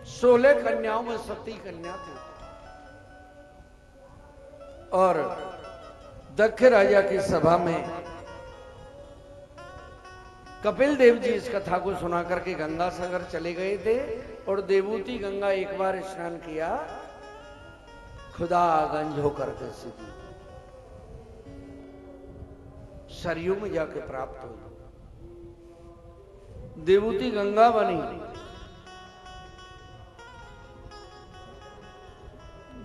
16 कन्याओं में सती कन्या थी। और दक्ष राजा की सभा में कपिल देव जी इस कथा को सुना करके गंगा सागर चले गए थे। और देवूती गंगा एक बार स्नान किया, खुदा गंज होकर के सीधी सरयू में जाके प्राप्त हुई। देवूती गंगा बनी।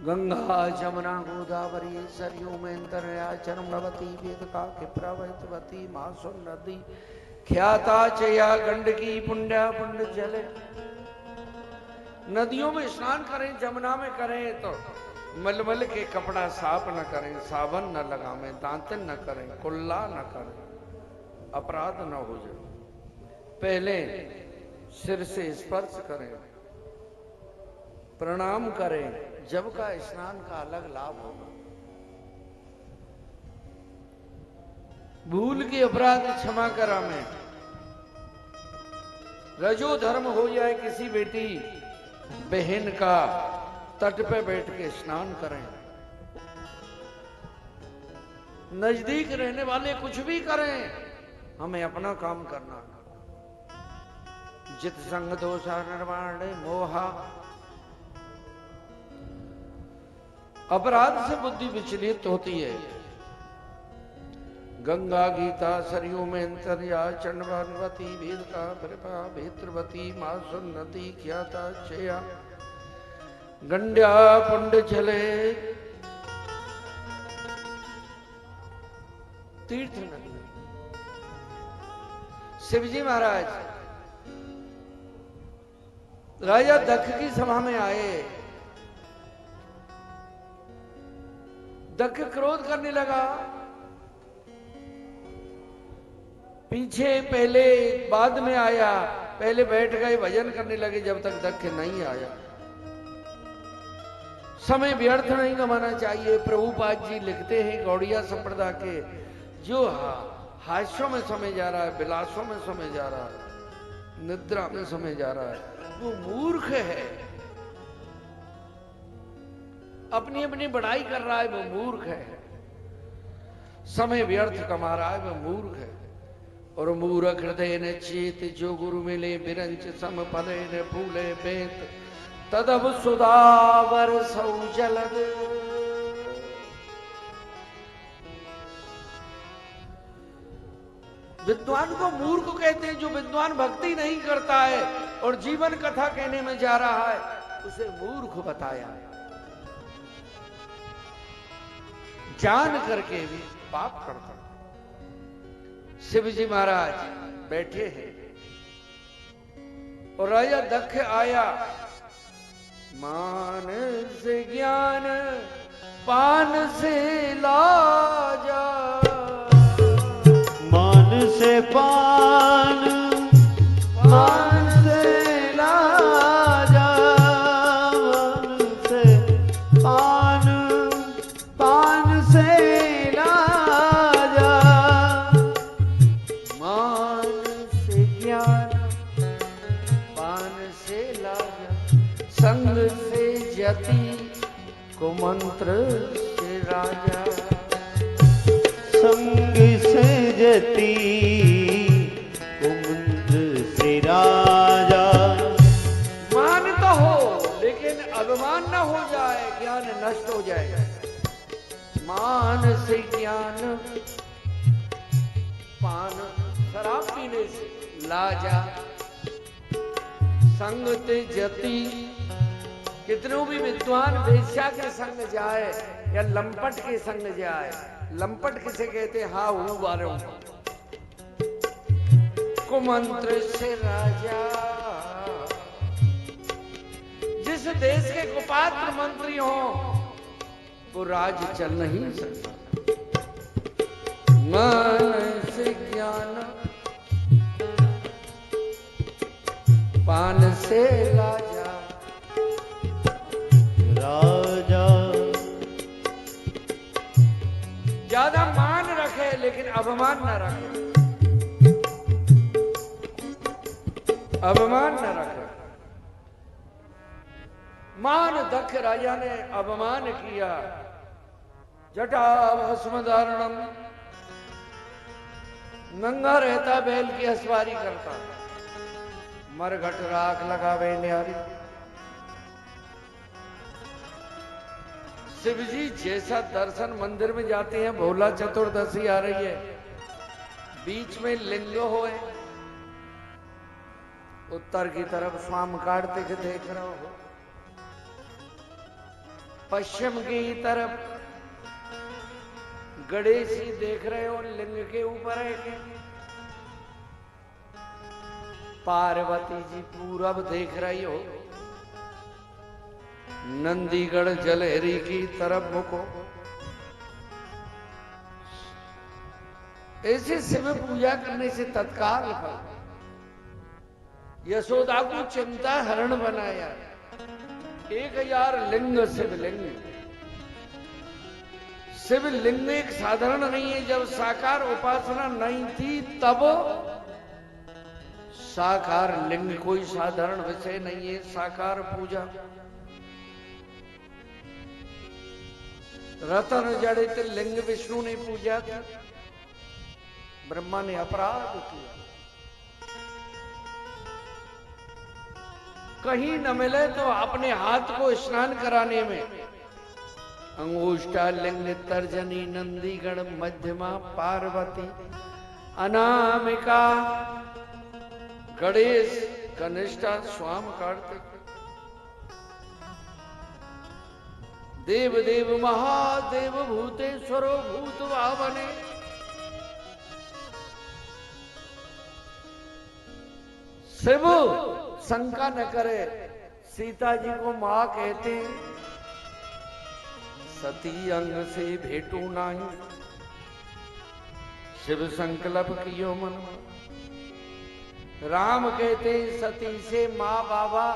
गंगा जमुना गोदावरी सरयू में अंतरया चरमवती वेदका के प्रवहितवती मासुर नदी ख्याता चया गंडकी पुण्या पुण्य जले। नदियों में स्नान करें, जमुना में करें तो मलमल के कपड़ा साफ न करें, साबन न लगावें, दांतन न करें, कुल्ला न करें, अपराध न हो जाए। पहले सिर से स्पर्श करें, प्रणाम करें, जब का स्नान का अलग लाभ होगा। भूल के अपराध क्षमा करा में रजो धर्म हो जाए किसी बेटी बहन का, तट पे बैठ के स्नान करें। नजदीक रहने वाले कुछ भी करें, हमें अपना काम करना। जित संग दोषा निर्माण मोहा, अपराध से बुद्धि विचलित होती है। गंगा गीता सरयू में अंतर्या चंडवानवती वेद का प्रभा भेत्रवती मासुर नदी ख्याता चया गंड्या पुंड चले। तीर्थ नदी। शिवजी महाराज राजा दक्ष की सभा में आए। दक्ष क्रोध करने लगा। पीछे पहले बाद में आया, पहले बैठ गए भजन करने लगे जब तक दक्ष नहीं आया। समय व्यर्थ नहीं गंवाना चाहिए। प्रभुपाद जी लिखते हैं गौड़िया संप्रदाय के, जो हास्यों में समय जा रहा है, विलासों में समय जा रहा है, निद्रा में समय जा रहा है, वो मूर्ख है। अपनी अपनी बढ़ाई कर रहा है, वो मूर्ख है। समय व्यर्थ कमा रहा है, वो मूर्ख है। और मूर्ख हृदय ने चेत, जो गुरु मिले बिरंच सम फले ने फूले बेत, तदब सुदावर सौ जलद। विद्वान को मूर्ख कहते हैं। जो विद्वान भक्ति नहीं करता है और जीवन कथा कहने में जा रहा है, उसे मूर्ख बताया। जान करके भी पाप करता। शिवजी महाराज बैठे हैं और राजा दक्ष आया। मान से ज्ञान पान से लाजा, मान से पान पान से लाजा, मान से पान पान से लाजा, मान से ज्ञान पान से लाजा, संग से जति कुमंत्र से राजा। संग से जति कुमंत्र से राजा। मान तो हो लेकिन अभिमान न हो जाए, ज्ञान नष्ट हो जाएगा। मान से ज्ञान पान शराब पीने से लाजा, संगत जति। कितनों भी विद्वान वेश्या के संग जाए या लंपट के संग जाए। लंपट किसे कहते? हाँ हूं बारो। कुमंत्र से राजा, जिस देश के कुपात्र मंत्री हो वो राज चल नहीं सकता। मन से ज्ञान पान से लाजा, राजा। ज्यादा मान रखे लेकिन अभिमान न रखे। अभिमान न रखे। मान दक्ष राजा ने अपमान किया। जटा भस्म धारणम, नंगा रहता बैल की हसवारी करता, मरघट राख लगावे न्यारी। शिव जी जैसा दर्शन मंदिर में जाते हैं, भोला चतुर्दशी आ रही है, बीच में लिंग होए, उत्तर की तरफ स्वाम कार्तिक देख रहे हो, पश्चिम की तरफ गणेश जी देख रहे हो, लिंग के ऊपर है, पार्वती जी पूरब देख रही हो, नंदीगढ़ जलहरी की तरफ मुको। ऐसे शिव पूजा करने से तत्काल फल। यशोदा को चिंता हरण बनाया, 1000 लिंग शिवलिंग। शिवलिंग एक साधारण नहीं है। जब साकार उपासना नहीं थी तब साकार लिंग कोई साधारण विषय नहीं है। साकार पूजा रतन जड़ित लिंग विष्णु ने पूजा की, ब्रह्मा ने अपराध किया। कहीं न मिले तो अपने हाथ को स्नान कराने में अंगुष्ठा लिंग तर्जनी नंदीगण मध्यमा पार्वती अनामिका गणेश कनिष्ठा स्वाम कार्तिक देव देव महादेव भूतेश्वरो भूत भावने। शिव शंका न करे, सीता जी को मां कहते, सती अंग से भेटू नाही, शिव संकल्प कियो मन। राम कहते सती से मां बाबा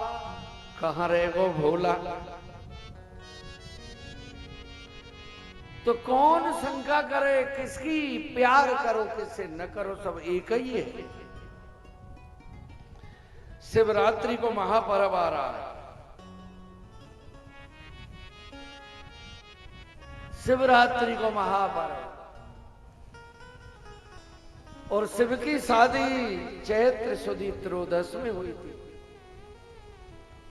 कहां रह गो भोला। तो कौन शंका करे, किसकी प्यार करो किससे न करो, सब एक ही है। शिवरात्रि को महापर्व आ रहा है। शिवरात्रि को महापर्व, और शिव की शादी चैत्र सुदी त्रयोदश में हुई थी।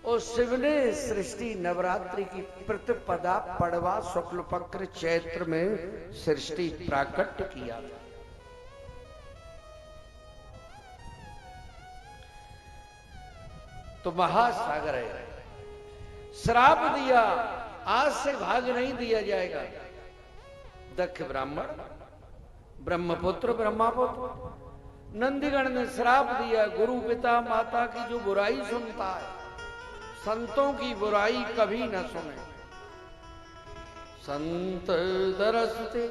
और शिव ने सृष्टि नवरात्रि की प्रतिपदा पड़वा शुक्ल पक्ष चैत्र में सृष्टि प्राकट्य किया था। तो महासागर है, श्राप दिया, आज से भाग नहीं दिया जाएगा। दक्ष ब्राह्मण, ब्रह्मपुत्र ब्रह्मापुत्र, नंदीगण ने श्राप दिया। गुरु पिता माता की जो बुराई सुनता है, संतों की बुराई कभी न सुने। संत दरसते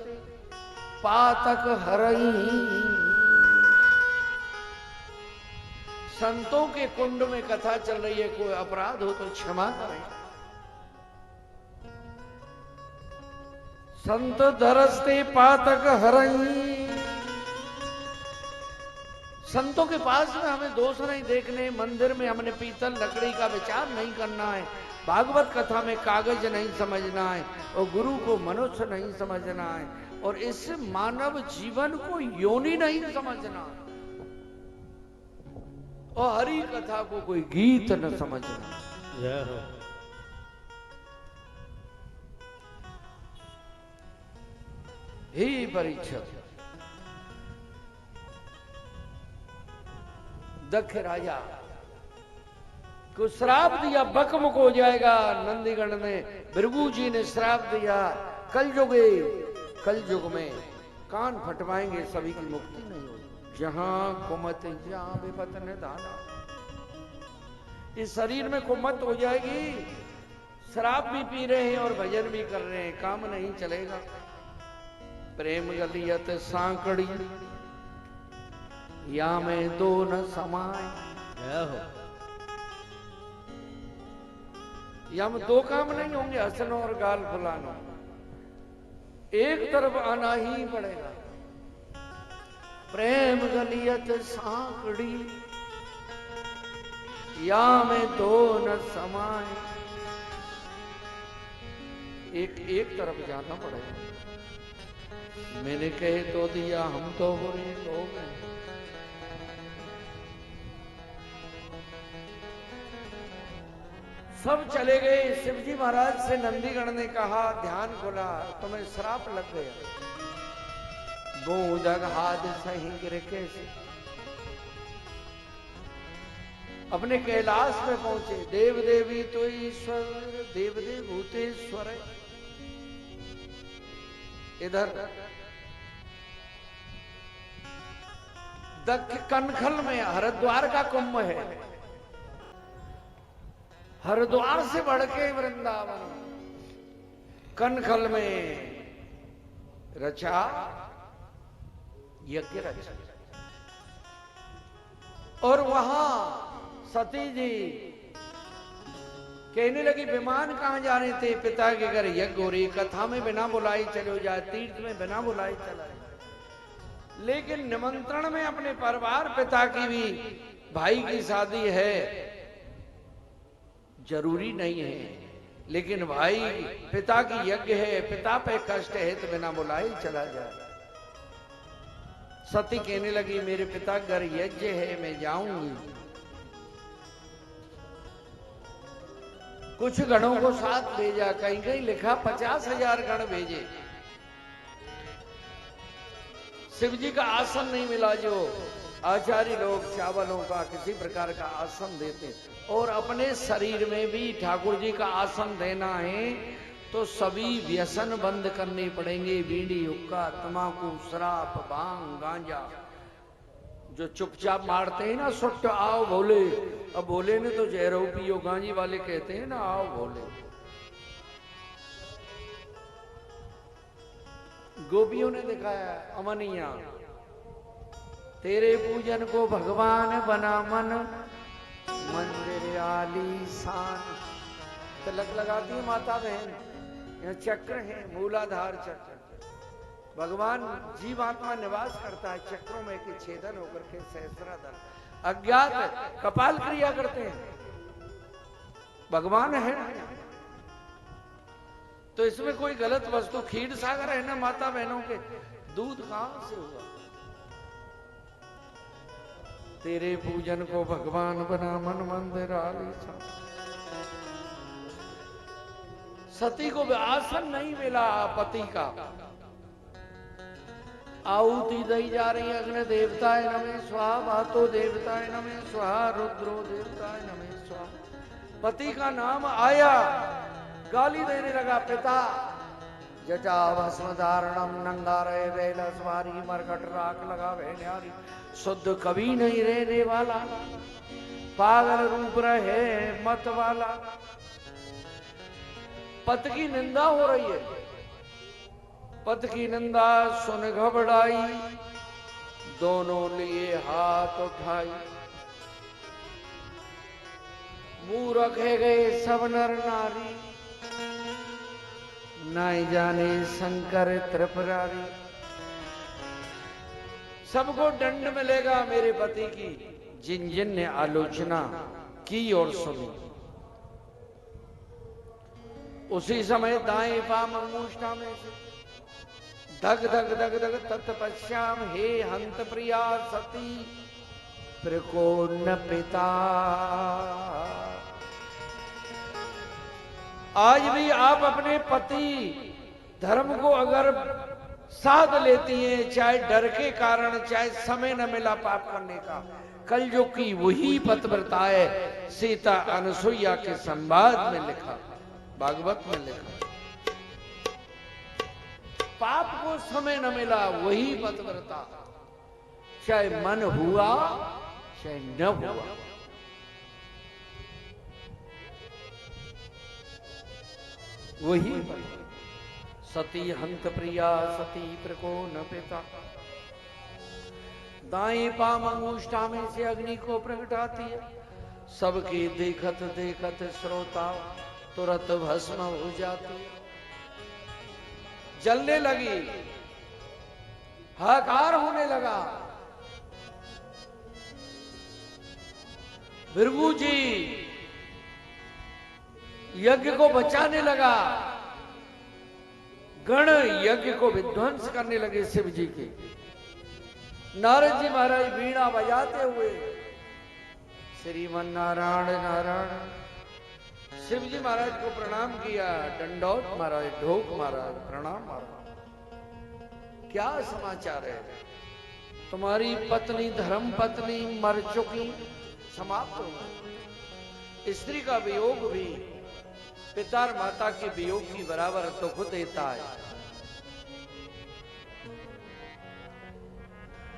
पातक हरई, संतों के कुंड में कथा चल रही है, कोई अपराध हो तो क्षमा करें। संत दरसते पातक हरई, संतों के पास में हमें दोष नहीं देखने, मंदिर में हमने पीतल लकड़ी का विचार नहीं करना है, भागवत कथा में कागज नहीं समझना है, और गुरु को मनुष्य नहीं समझना है, और इस मानव जीवन को योनि नहीं समझना है, और हरि कथा को कोई गीत न समझना। जय हो। ही परीक्षक दक्ष राजा को श्राप दिया, बकमुक हो जाएगा। नंदीगण ने, भृगु जी ने श्राप दिया, कल युग में कान फटवाएंगे, सभी की मुक्ति नहीं होगी। जहां कुमत जहां विपत निधाना, इस शरीर में कुमत हो जाएगी। शराब भी पी रहे हैं और भजन भी कर रहे हैं, काम नहीं चलेगा। प्रेम गलियत सांकड़ी या में दो न समाए, या में दो काम नहीं होंगे, हंसना और गाल फुलाना, एक तरफ आना ही पड़ेगा। प्रेम गलियत सांकड़ी या में दो न समाए, एक एक तरफ जाना पड़ेगा। मैंने कहे तो दिया, हम तो बुरे लोग हैं। सब चले गए। शिवजी महाराज से नंदीगण ने कहा, ध्यान खोला, तुम्हें श्राप लग गया। वो जग हाथ सही गिर कैसे। अपने कैलाश में पहुंचे। देव देवी तो ईश्वर, देव देव भूतेश्वर। इधर दक्ष कनखल में हरिद्वार का कुंभ है। हरिद्वार से बढ़ के वृंदावन, कनखल में रचा यज्ञ रचा। और वहां सती जी कहने लगी, विमान कहां जा रहे थे? पिता के घर यज्ञ हो रही, कथा में बिना बुलाए चले जाए, तीर्थ में बिना बुलाए चला जाए। लेकिन निमंत्रण में अपने परिवार, पिता की भी भाई की शादी है, जरूरी नहीं है, लेकिन भाई पिता की यज्ञ है, पिता पे कष्ट है तो बिना बुलाए चला जाए। सती कहने लगी, मेरे पिता घर यज्ञ है, मैं जाऊंगी। कुछ गणों को साथ भेजा, कहीं कहीं लिखा 50,000 गण भेजे। शिवजी का आसन नहीं मिला, जो आचार्य लोग चावलों का किसी प्रकार का आसन देते, और अपने शरीर में भी ठाकुर जी का आसन देना है तो सभी व्यसन बंद करने पड़ेंगे। बीड़ी, हुक्का, तमाकू, शराब, भांग, गांजा। जो चुपचाप मारते हैं ना, सुट्ट आओ भोले, अब भोले ने तो जहरो पियो, गांजी वाले कहते हैं ना आओ भोले। गोपियों ने दिखाया, अमनिया तेरे पूजन को भगवान बना मन, मंदिर आलीशान। तिलक लगाती है माता बहन, यह चक्र है, मूलाधार चक्र। भगवान जीवात्मा निवास करता है चक्रों में के छेदन होकर के सहस्राधर। अज्ञात कपाल क्रिया करते हैं, भगवान है। तो इसमें कोई गलत वस्तु, खीर सागर है ना माता बहनों के, दूध कहां से हुआ? तेरे पूजन को भगवान बना मन, मंदिर आलीशान। सती को आसन नहीं मिला पति का, आहुति दी जा रही। अग्नि देवताय नमः स्वाहा, वातो देवताय नमः स्वाहा, रुद्रो देवताय नमः स्वाहा। पति का नाम आया, गाली देने लगा, पिता जटा भस्म धारणम, नंगा रहे वेला सवारी, मरकट राख लगा वे न्यारी। शुद्ध कभी नहीं रहने वाला, पागल रूप रहे मत वाला। पत की निंदा हो रही है, पत की निंदा सुन घबराई, दोनों लिए हाथ उठाई। मुंह रखे गए सब नर नारी, नाई जाने शंकर त्रिपुरारी। सबको दंड मिलेगा मेरे पति की, जिन जिन ने आलोचना की और सुनी। उसी समय दाएं पाम अंगुष्ठा में से धग धग धग धग तत्पश्याम, हे हंत प्रिया सती प्रकोन्न पिता। आज भी आप अपने पति धर्म को अगर साध लेती हैं, चाहे डर के कारण, चाहे समय न मिला पाप करने का, कलयुग की वही पतिव्रता है। सीता अनुसुईया के संवाद में लिखा, भागवत में लिखा, पाप को समय न मिला, वही पतिव्रता, चाहे मन हुआ चाहे न हुआ। वही सती हंत प्रिया सती प्रकोन्न पिता। दाएं पाम अंगुष्ठा में से अग्नि को प्रगटाती है। सबकी देखत देखत श्रोता तुरंत भस्म हो जाती है, जलने लगी, हाहाकार होने लगा। भृगु जी यज्ञ को बचाने लगा, गण यज्ञ को विध्वंस करने लगे शिव जी के। नारद जी महाराज वीणा बजाते हुए श्रीमन नारायण नारायण शिव जी महाराज को प्रणाम किया। दंडौत महाराज, ढोक महाराज, प्रणाम महाराज। क्या समाचार है? तुम्हारी पत्नी धर्म पत्नी मर चुकी, समाप्त हो गई। स्त्री का वियोग भी पिता और माता के वियोग की बराबर दुख देता है।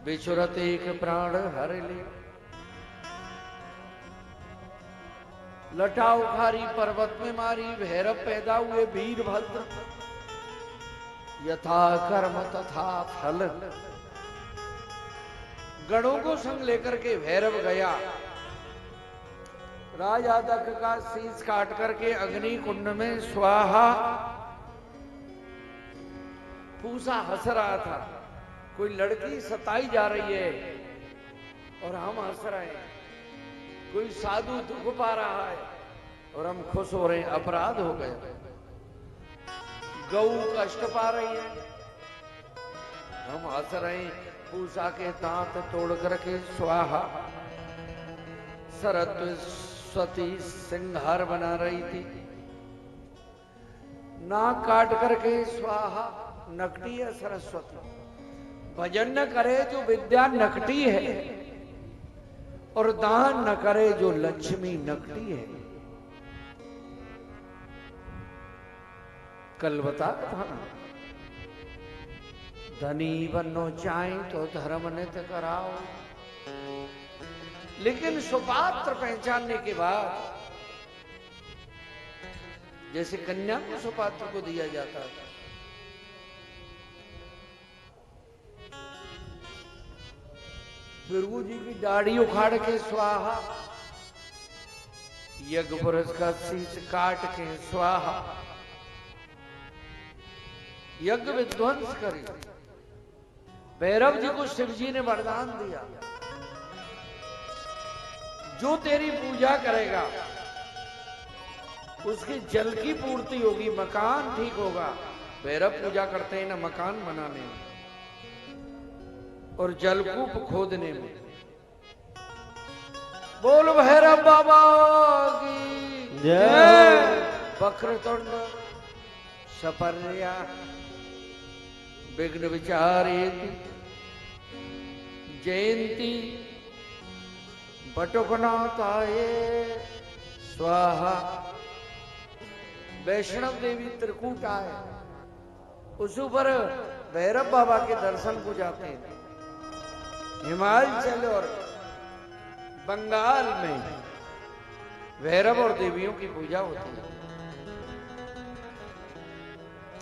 बिछुरत एक प्राण हर ले, लटा उखारी पर्वत में मारी। भैरव पैदा हुए वीरभद्र, यथा कर्म तथा फल। गणों को संग लेकर के भैरव गया। राजा दक्ष का शीश काट करके अग्नि कुंड में स्वाहा। पूसा हंस रहा था, कोई लड़की सताई जा रही है और हम हंस रहे हैं। कोई साधु दुख पा रहा है और हम खुश हो रहे हैं। अपराध हो गए। गौ कष्ट पा रही है, हम हंस रहे हैं। पूसा के दांत तोड़ करके स्वाहा। सरस्वती सिंहार बना रही थी, नाक काट करके स्वाहा। नकटी है सरस्वती। भजन न करे जो विद्या नकटी है, और दान न करे जो लक्ष्मी नकटी है। कल बता था ना, धनी बनो चाहे तो धर्म नित्य कराओ, लेकिन सुपात्र पहचानने के बाद, जैसे कन्या को सुपात्र को दिया जाता है, भृगु जी की दाढ़ी उखाड़ के स्वाहा। यज्ञ पुरुष का शीश काट के स्वाहा। यज्ञ विध्वंस करे। भैरव जी को शिव जी ने वरदान दिया, जो तेरी पूजा करेगा उसकी जल की पूर्ति होगी, मकान ठीक होगा। भैरव पूजा करते हैं ना मकान बनाने में और जलकूप खोदने में। बोल भैरव बाबा की जय। वक्रतुंड सपर्या विघ्न विचारेति जयंती बटुकनाथाय स्वाहा। वैष्णव देवी त्रिकूट आए, उस ऊपर भैरव बाबा के दर्शन को जाते हैं। हिमाचल और बंगाल में भैरव और देवियों की पूजा होती है।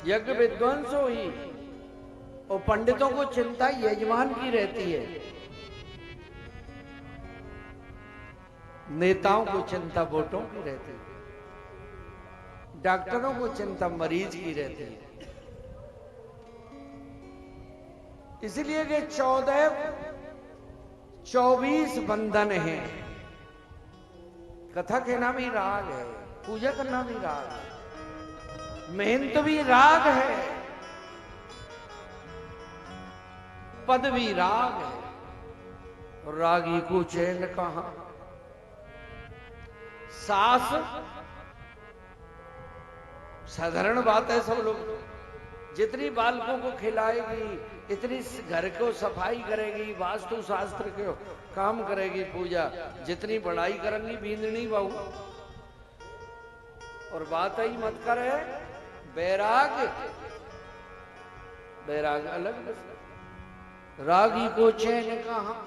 यज्ञ विध्वंस हुई और पंडितों को चिंता यजमान की रहती है, नेताओं को चिंता वोटों की रहती है, डॉक्टरों को चिंता मरीज की रहती है। इसलिए कि 24 बंधन हैं। कथा कहना भी राग है, पूजा करना भी राग है, मेहनत भी राग है, पद भी राग है। और रागी को चैन कहां। सास साधारण बात है, सब लोग जितनी बालकों को खिलाएगी, इतनी घर को सफाई करेगी, वास्तु शास्त्र के काम करेगी, पूजा जितनी बढ़ाई करेंगी बींदनी बहू। और बात ही मत करे बैराग। बैराग अलग, रागी को चैन कहां।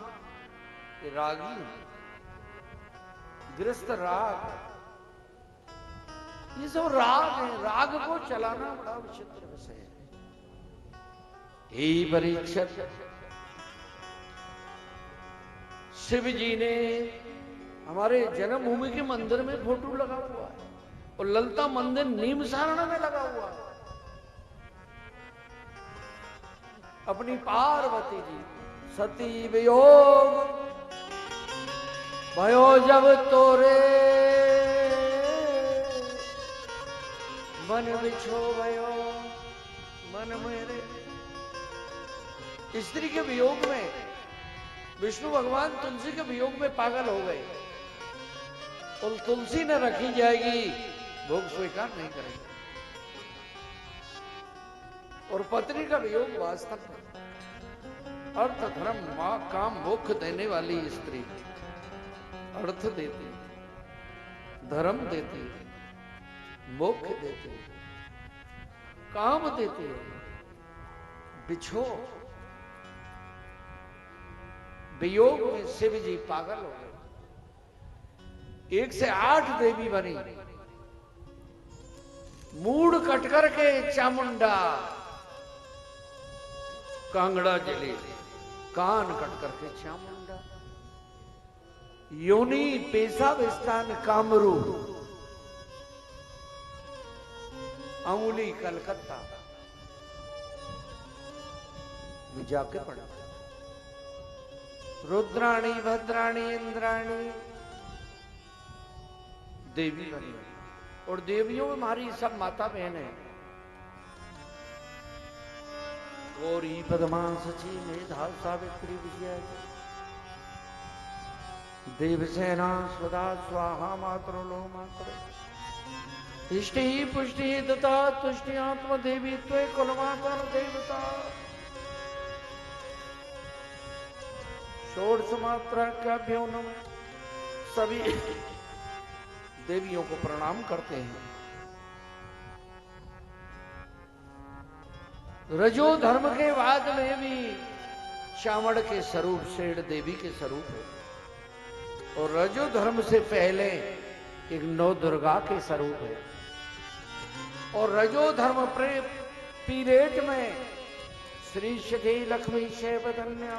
रागी गृहस्थ राग, ये सब राग है। राग को चलाना बड़ा विचित्र विषय है। हे परीक्षित, शिव जी ने हमारे जन्मभूमि के मंदिर में फोटो लगा हुआ है और ललिता मंदिर नीम सारण में लगा हुआ है। अपनी पार्वती जी सती वियोग भयो जब तोरे मन बिछो भयो मन मेरे। स्त्री के वियोग में विष्णु भगवान तुलसी के वियोग में पागल हो गए। और तुलसी न रखी जाएगी, भोग स्वीकार नहीं करेगी। और पत्नी का वियोग वास्तव में अर्थ धर्म मां काम मोक्ष देने वाली स्त्री, अर्थ देती, धर्म देती, मोक्ष देती, काम देती है। बिछो वियोग में शिव जी पागल हो गए। 1 से 8 देवी बनी। मूड कट करके चामुंडा, कांगड़ा जिले कान कट करके चामुंडा, योनि पेशा विस्तान कामरू, अंगुली कलकत्ता में जाके पड़ा। रुद्राणी भद्राणी इंद्राणी देवी बनी। और देवियों में हमारी सब माता बहन है। गौरी पद्मा सची मेधा सावित्री विजया, देवसेना स्वदा स्वाहा मातृलो मातृ, इष्टि पुष्टि दत्ता तुष्टि आत्म देवी त्वे कुलमातर देवता। षोडश मात्रा का व्योम सभी देवियों को प्रणाम करते हैं। रजो धर्म के बाद में भी चावड़ के स्वरूप शेड़ देवी के स्वरूप है। और रजो धर्म से पहले एक नौ दुर्गा के स्वरूप है। और रजो धर्म पीरियड में श्री सखी लक्ष्मी शैवधन्या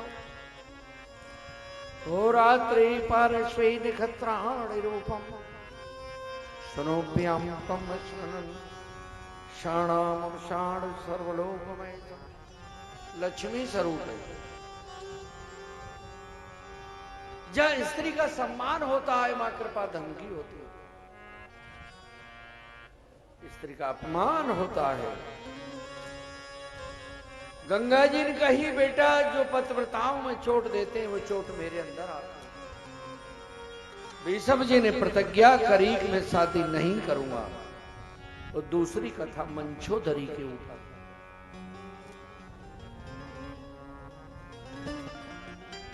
रात्रि पार्श्वे नक्षत्राणि रूपम सनोभ्याम तम शरणं शाणाम शाण सर्वलोकमय। लक्ष्मी स्वरूप है। जहां स्त्री का सम्मान होता है, मां कृपा धमकी होती है। स्त्री का अपमान होता है। गंगा जी ने कही, बेटा जो पतिव्रताओं में चोट देते हैं वो चोट मेरे अंदर आती है। विषम जी ने प्रतिज्ञा करी कि मैं शादी नहीं करूंगा। और दूसरी कथा मंचोदरी के ऊपर।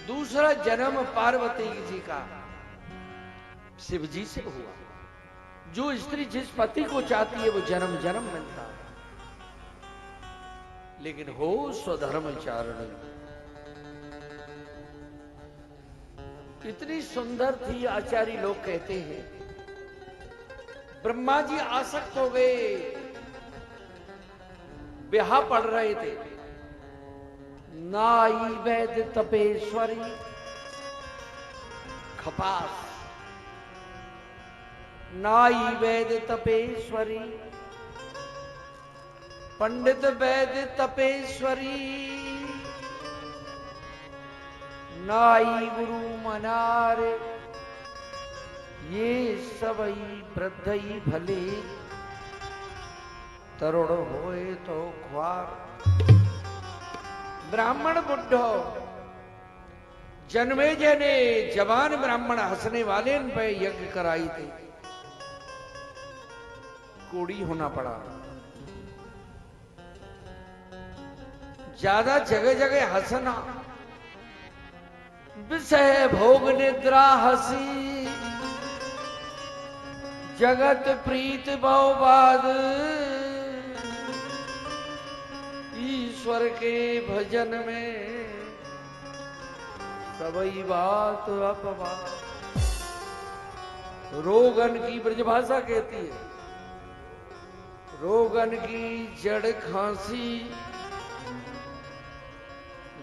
दूसरा जन्म पार्वती जी का शिव जी से हुआ। जो स्त्री जिस पति को चाहती है वो जन्म जन्म मिलता है। लेकिन हो स्वधर्मचारिणी। इतनी सुंदर थी, आचार्य लोग कहते हैं। ब्रह्मा जी आसक्त हो गए, ब्याह पढ़ रहे थे। नाई वैद तपेश्वरी खपास, नाई वैद तपेश्वरी, पंडित वैद तपेश्वरी, नाई गुरु मनारे, ये सबई वृद्धई भले, तरुण होए तो ख्वार। ब्राह्मण बुढ़ो जन्मे जने जवान ब्राह्मण हंसने वाले पे यज्ञ कराई थी। कोड़ी होना पड़ा। ज्यादा जगह जगह हंसना, विषय भोग निद्रा हसी, जगत प्रीत बहुबाद, ईश्वर के भजन में सबई बात अपवाद। रोगन की ब्रजभाषा कहती है, रोगन की जड़ खांसी,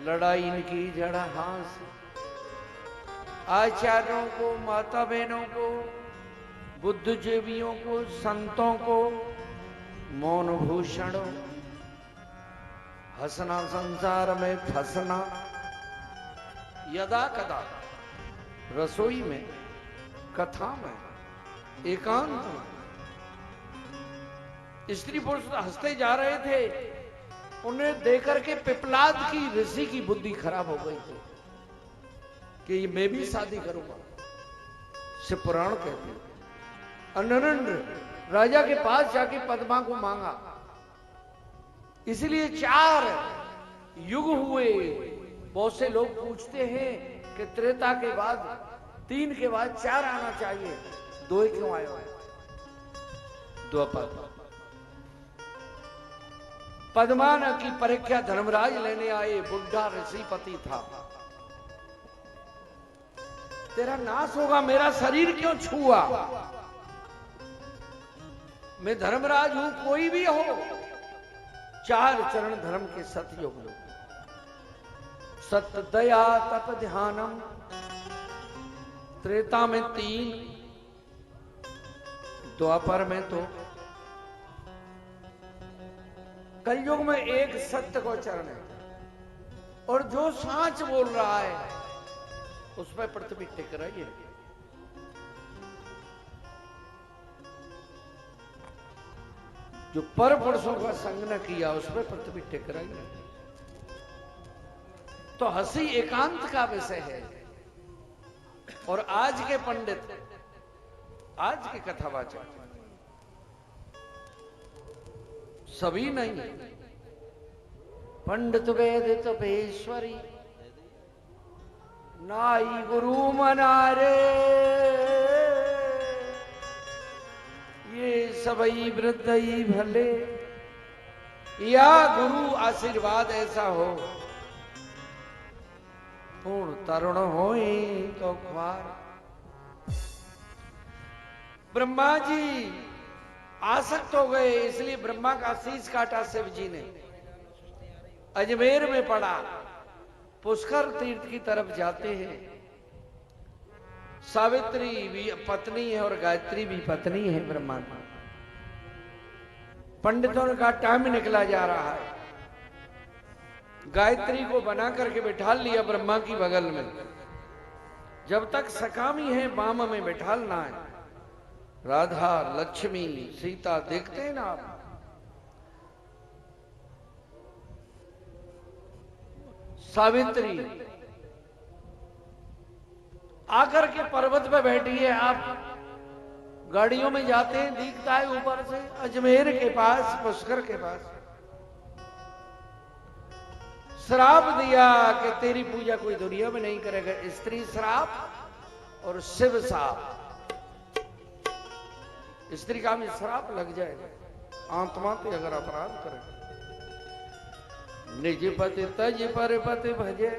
लड़ाई की जड़ हांसी। आचार्यों को, माता बहनों को, बुद्धजीवियों को, संतों को मौन भूषण। हंसना संसार में फंसना। यदा कदा रसोई में, कथा में, एकांत में स्त्री पुरुष हंसते जा रहे थे। उन्हें देकर के पिपलाद की ऋषि की बुद्धि खराब हो गई थी कि ये मैं भी शादी करूंगा। शिव पुराण कहते हैं अनरेंद्र राजा के पास जाके पद्मा को मांगा। इसलिए 4 युग हुए। बहुत से लोग पूछते हैं कि त्रेता के बाद 3 के बाद 4 आना चाहिए, 2 ही क्यों आए? द्वापर। पद्मा की परीक्षा धर्मराज लेने आए। बुढ़ा ऋषिपति था। तेरा नाश होगा, मेरा शरीर क्यों छुआ? मैं धर्मराज हूं, कोई भी हो। 4 चरण धर्म के सतयुग लो। सत्य दया तप ध्यानम। त्रेता में 3, द्वापर में तो, कलयुग में 1 सत्य को चरण है। और जो सांच बोल रहा है उस पर पृथ्वी टिक रही है। जो पर पुरुषों का संग न किया उस पर पृथ्वी टिक रही है। तो हंसी एकांत का विषय है। और आज के पंडित, आज के कथावाचक सभी नहीं। पंडित वेद तपेश्वरी नाई गुरु मनारे, ये सबई वृद्ध ही भले। या गुरु आशीर्वाद ऐसा हो पूर्ण तरुण होए तो ख्वार। ब्रह्मा जी आसक्त हो गए, इसलिए ब्रह्मा का शीश काटा शिव जी ने। अजमेर में पड़ा। पुष्कर तीर्थ की तरफ जाते हैं। सावित्री भी पत्नी है और गायत्री भी पत्नी है ब्रह्मा की। पंडितों का टाइम निकला जा रहा है। गायत्री को बना करके बैठा लिया ब्रह्मा की बगल में। जब तक सकामी है बाम में बैठालना है। राधा लक्ष्मी सीता देखते हैं ना आप। सावित्री आकर के पर्वत पे बैठी है। आप गाड़ियों में जाते हैं, दिखता है ऊपर से अजमेर के पास, पुष्कर के पास। श्राप दिया कि तेरी पूजा कोई दुनिया में नहीं करेगा। स्त्री श्राप और शिव श्राप। स्त्री का में श्राप लग जाएगा आत्मा पे अगर अपराध करे। निज पति तज पर पति भजे,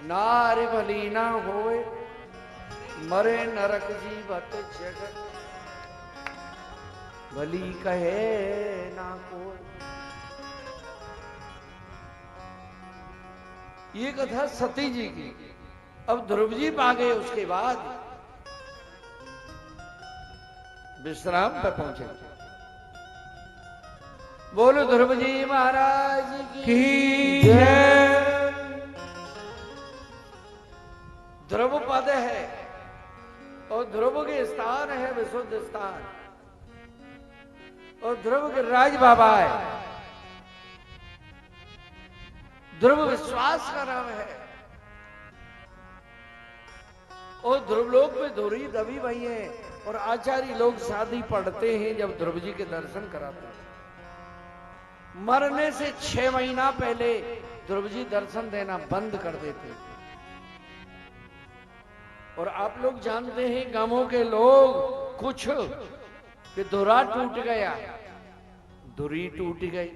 नारी भली ना होए, मरे नरक जीवत जगत, भली कहे ना कोई। ये कथा सती जी की। अब ध्रुव जी पा गए। उसके बाद विश्राम पर पहुंचे। बोलो ध्रुव जी महाराज की जय। ध्रुव पद है और ध्रुव के स्थान है विशुद्ध स्थान। और ध्रुव के राज बाबा है। ध्रुव विश्वास का नाम है। और ध्रुवलोक में धुरी दबी भई है। और आचार्य लोग शादी पढ़ते हैं जब ध्रुव जी के दर्शन कराते हैं। मरने से 6 महीना पहले ध्रुव जी दर्शन देना बंद कर देते। और आप लोग जानते हैं गांवों के लोग कुछ कि धुरा टूट गया, धुरी टूट गई।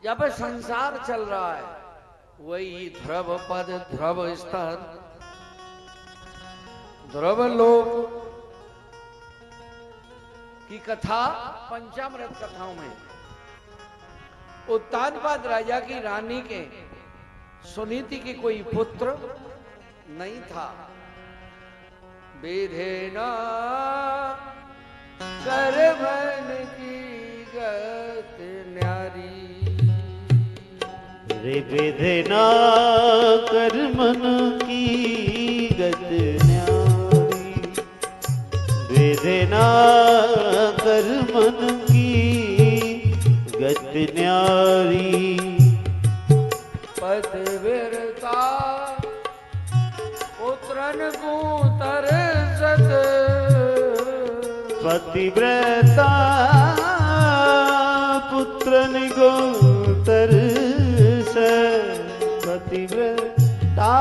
जहाँ पे संसार चल रहा है वही ध्रुव पद, ध्रुव स्थान, ध्रुव लोक की कथा पंचामृत कथाओं में। उत्तानपाद राजा की रानी के सुनीति के कोई पुत्र नहीं था। विधेना करवन की गत न्यारी, रे विधेना करमन की गत न्यारी, विधेना करमन की न्यारी पतिव्रता पुत्रन को तरसत पतिव्रता पुत्रन को तरस पतिव्रता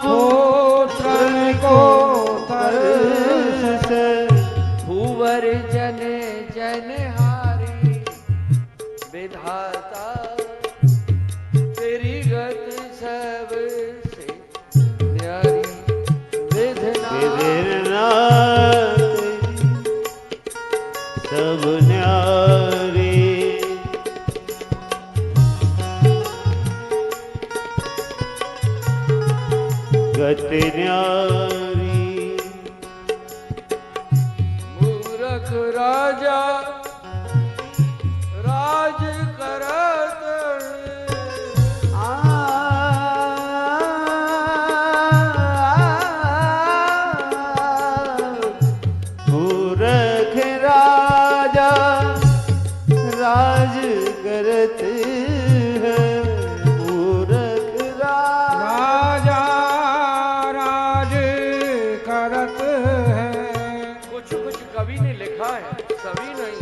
पुत्रन को तरस भूवर जन जनहारी विधाता तेरी गत सबसे न्यारी विधना सब न्यारी गत न्यारी मूरख राजा राज करत मूरख राजा राज करत है मूरख राजा राज करत है कुछ कुछ कवि ने लिखा है, सभी नहीं।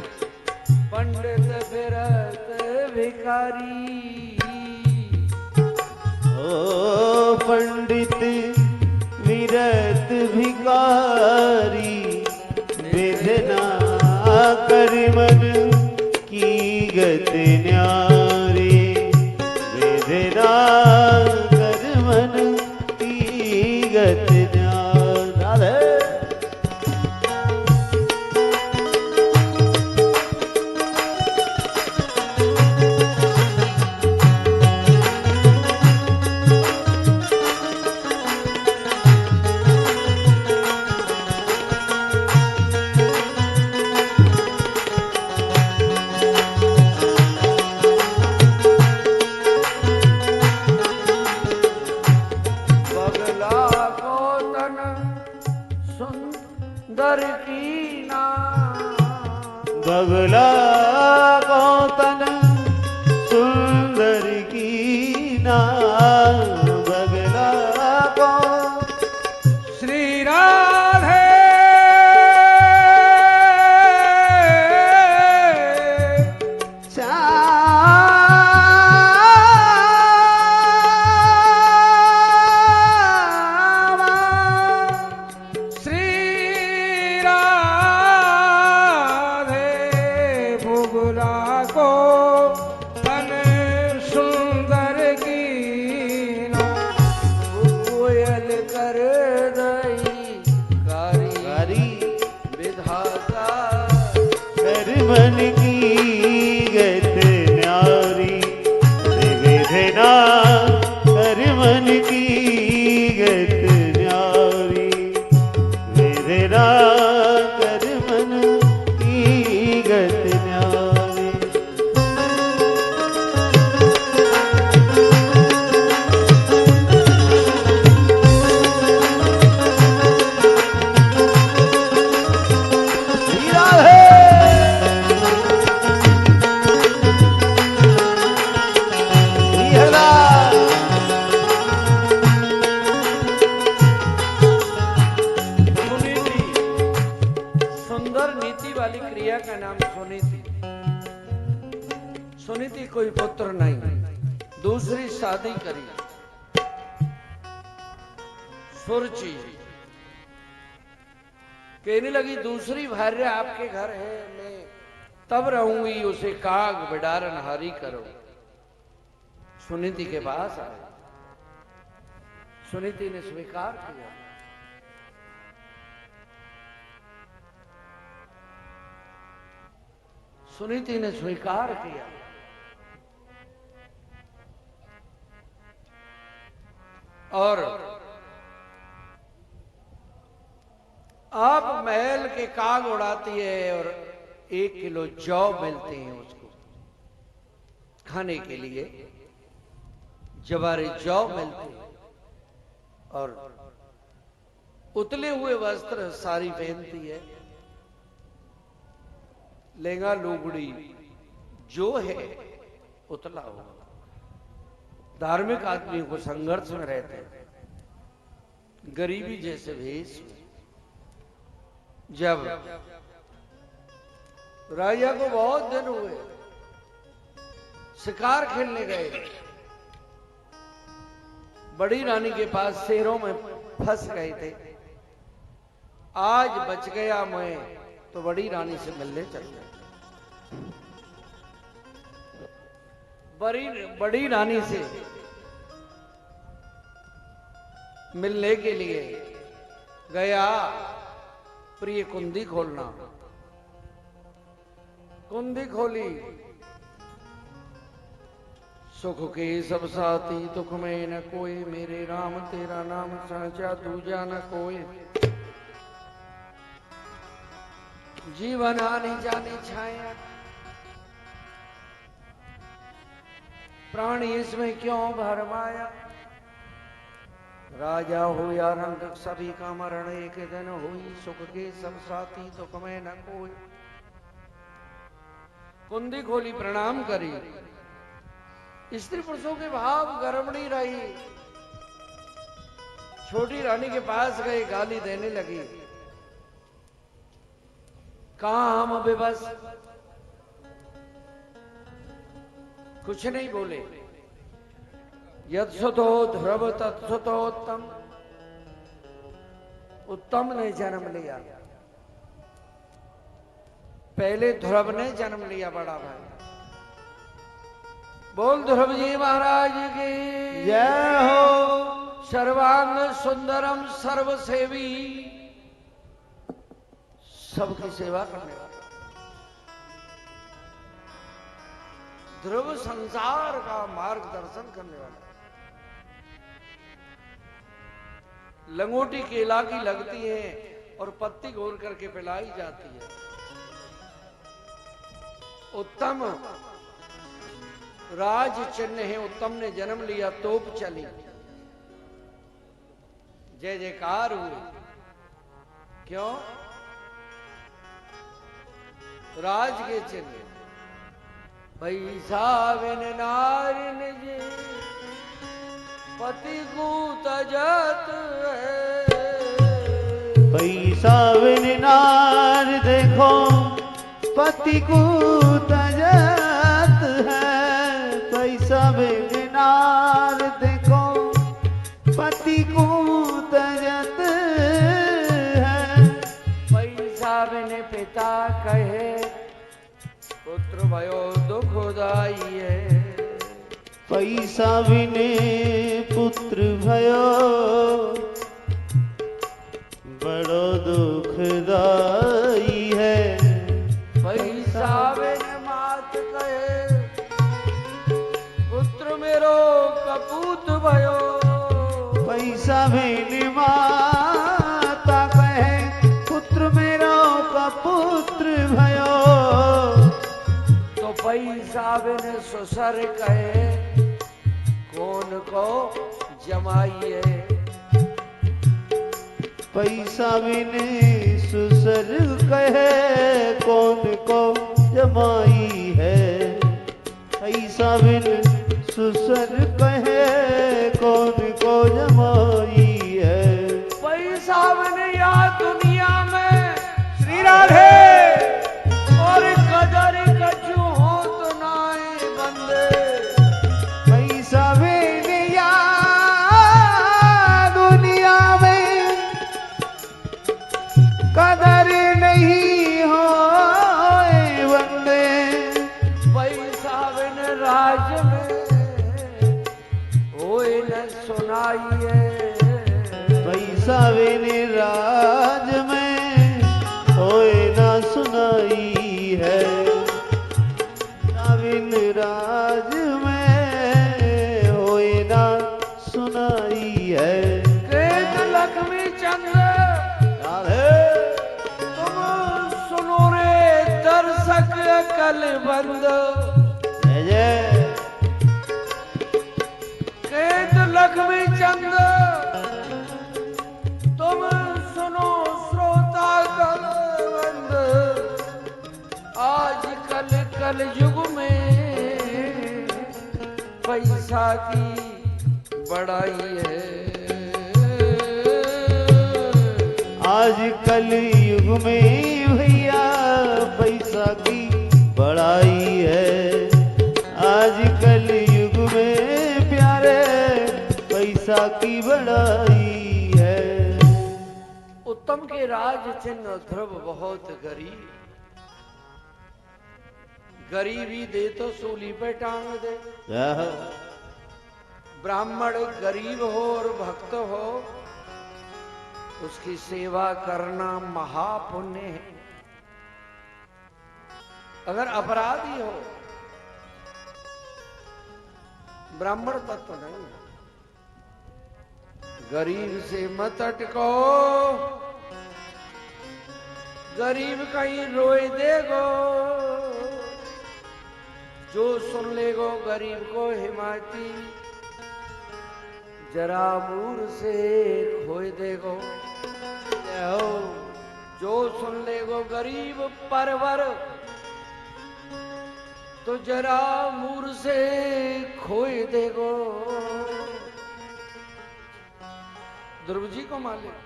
पंडित फिरत भिखारी ओ पंडित विरत भिकारी वेदना कर मन की गत न्यारी वेदना कर मन की गत न्यारी बगला को तन सुंदर की ना बगला को तन सुंदर की ना बगला को श्री राधे श्री राधे भुगला को तन सुंदर की ना कोयल कर दई कारी विधाता कर मन की गत न्यारी विधना कर मन की गत न्यारी विधना कर मन की गत न्यारी सुनीति सुंदर नीति वाली क्रिया का नाम सुनीति। सुनीति कोई पुत्र नहीं, दूसरी शादी करी सुरची कहने लगी दूसरी भार्य आपके घर है, मैं तब रहूंगी, उसे काग बिडारन हारी करो। सुनीति के पास आए, सुनीति ने स्वीकार किया। सुनीति ने स्वीकार किया। और आप महल के काग उड़ाती है और 1 किलो जौ मिलते हैं उसको खाने के लिए, जवारे जौ मिलते हैं और उतले हुए वस्त्र सारी पहनती है, लहंगा लुगड़ी जो है उतला होगा। धार्मिक आदमी को संघर्ष में रहते हैं, गरीबी जैसे भेष में। जब राजा को बहुत दिन हुए, शिकार खेलने गए, बड़ी रानी के पास शेरों में फंस गए थे। आज बच गया मैं, तो बड़ी रानी से मिलने चल गए। बड़ी रानी से मिलने के लिए गया। प्रिय कुंदी खोलना, कुंदी खोली। सुख के सब साथी दुख में न कोई, मेरे राम तेरा नाम साचा दूजा न कोई। जीवन आने जाने छाया, प्राणी इसमें क्यों भरमाया। राजा हो या रंग सभी का मरण एक दिन हुई, सुख के सब साथी दुख में न कोई। कुंदी खोली, प्रणाम करी। स्त्री पुरुषों के भाव गर्म नहीं रही। छोटी रानी के पास गए, गाली देने लगी। कहां हम अबेबस, कुछ नहीं बोले। यत्सुतो ध्रुव तत्सुतो उत्तम, उत्तम ने जन्म लिया। पहले ध्रुव ने जन्म लिया, बड़ा भाई। बोल ध्रुव जी महाराज की जय हो। सर्वांग सुंदरम सर्वसेवी, सबकी सेवा करने वाला ध्रुव, संसार का मार्गदर्शन करने वाला। लंगोटी केला की लगती है और पत्ती घोर करके पिलाई जाती है। उत्तम राज चिन्ह है। उत्तम ने जन्म लिया, तोप चली, जय जयकार हुए। क्यों? राज के चिन्ह। पैसा बिन नारिन जी पति को तजत है। पैसा बिन नार देखो पति को तजत है। पैसा बिन नार देखो पति को तजत है। पैसा बिन पिता कहे पुत्र भयो दुखदाई है। पैसा बिने पुत्र भयो बड़ो दुखदाई है। पैसा बिन मात कहे पुत्र मेरो कपूत भयो। पैसा बिन माता कहे पुत्र मेरो कपुत्र भयो। तो पैसा बिन ससुर कहे कौन को जमाइए। पैसा बिन ससुर कहे कौन को जमाई है। पैसा बिन ससुर कहे कौन को जमाई है। पैसा बिन या दुनिया में श्री राधे और कदर कछु हो तो नाए बंदे। पैसा बिन या दुनिया में कदर नहीं हो बंदे। पैसा बिन राज में होए न सुनाइए। पैसा बिन राज में होए ना सुनाई है। बिन राज में होए ना सुनाई है। केत लक्ष्मी चंद्र तुम सुनो रे दर्शक कल बंद। जय जय। केत लक्ष्मी चंद्र तुम सुनो श्रोता कल बंद। आज कल कल युग में पैसा की बड़ाई है। आज कल युग में भैया पैसा की बड़ाई है। आज कल युग में प्यारे पैसा की बड़ाई है। उत्तम के राज चिन्ह ध्रुव बहुत गरीब, गरीबी दे तो सूली पे टांग दे। ब्राह्मण गरीब हो और भक्त हो, उसकी सेवा करना महापुण्य है। अगर अपराधी हो, ब्राह्मण तत्व नहीं, गरीब से मत अटको, गरीब कहीं रोए देगो, जो सुन लेगो गरीब को हिमायती, जरा मूर से खोए देगो। जो सुन लेगो गरीब परवर, तो जरा मूर से खोए देगो। ध्रुव जी को मालिक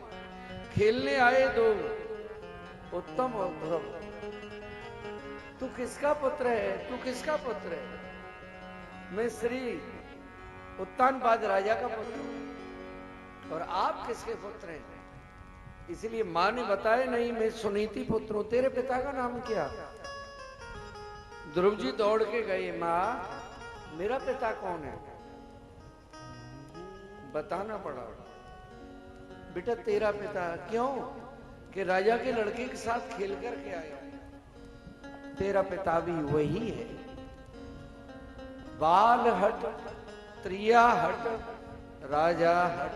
खेलने आए दो, उत्तम और ध्रुव। तू किसका पुत्र है? तू किसका पुत्र है? मैं श्री उत्तानपाद राजा का पुत्र हूं। और आप किसके पुत्र हैं? इसलिए मां ने बताया नहीं, मैं सुनीति पुत्र हूं। तेरे पिता का नाम क्या? ध्रुव जी दौड़ के गए, मां मेरा पिता कौन है? बताना पड़ा। बेटा तेरा पिता क्यों? कि राजा के लड़के के साथ खेल करके आया। तेरा पिता भी वही है। बाल हट, त्रिया हट, राजा हट,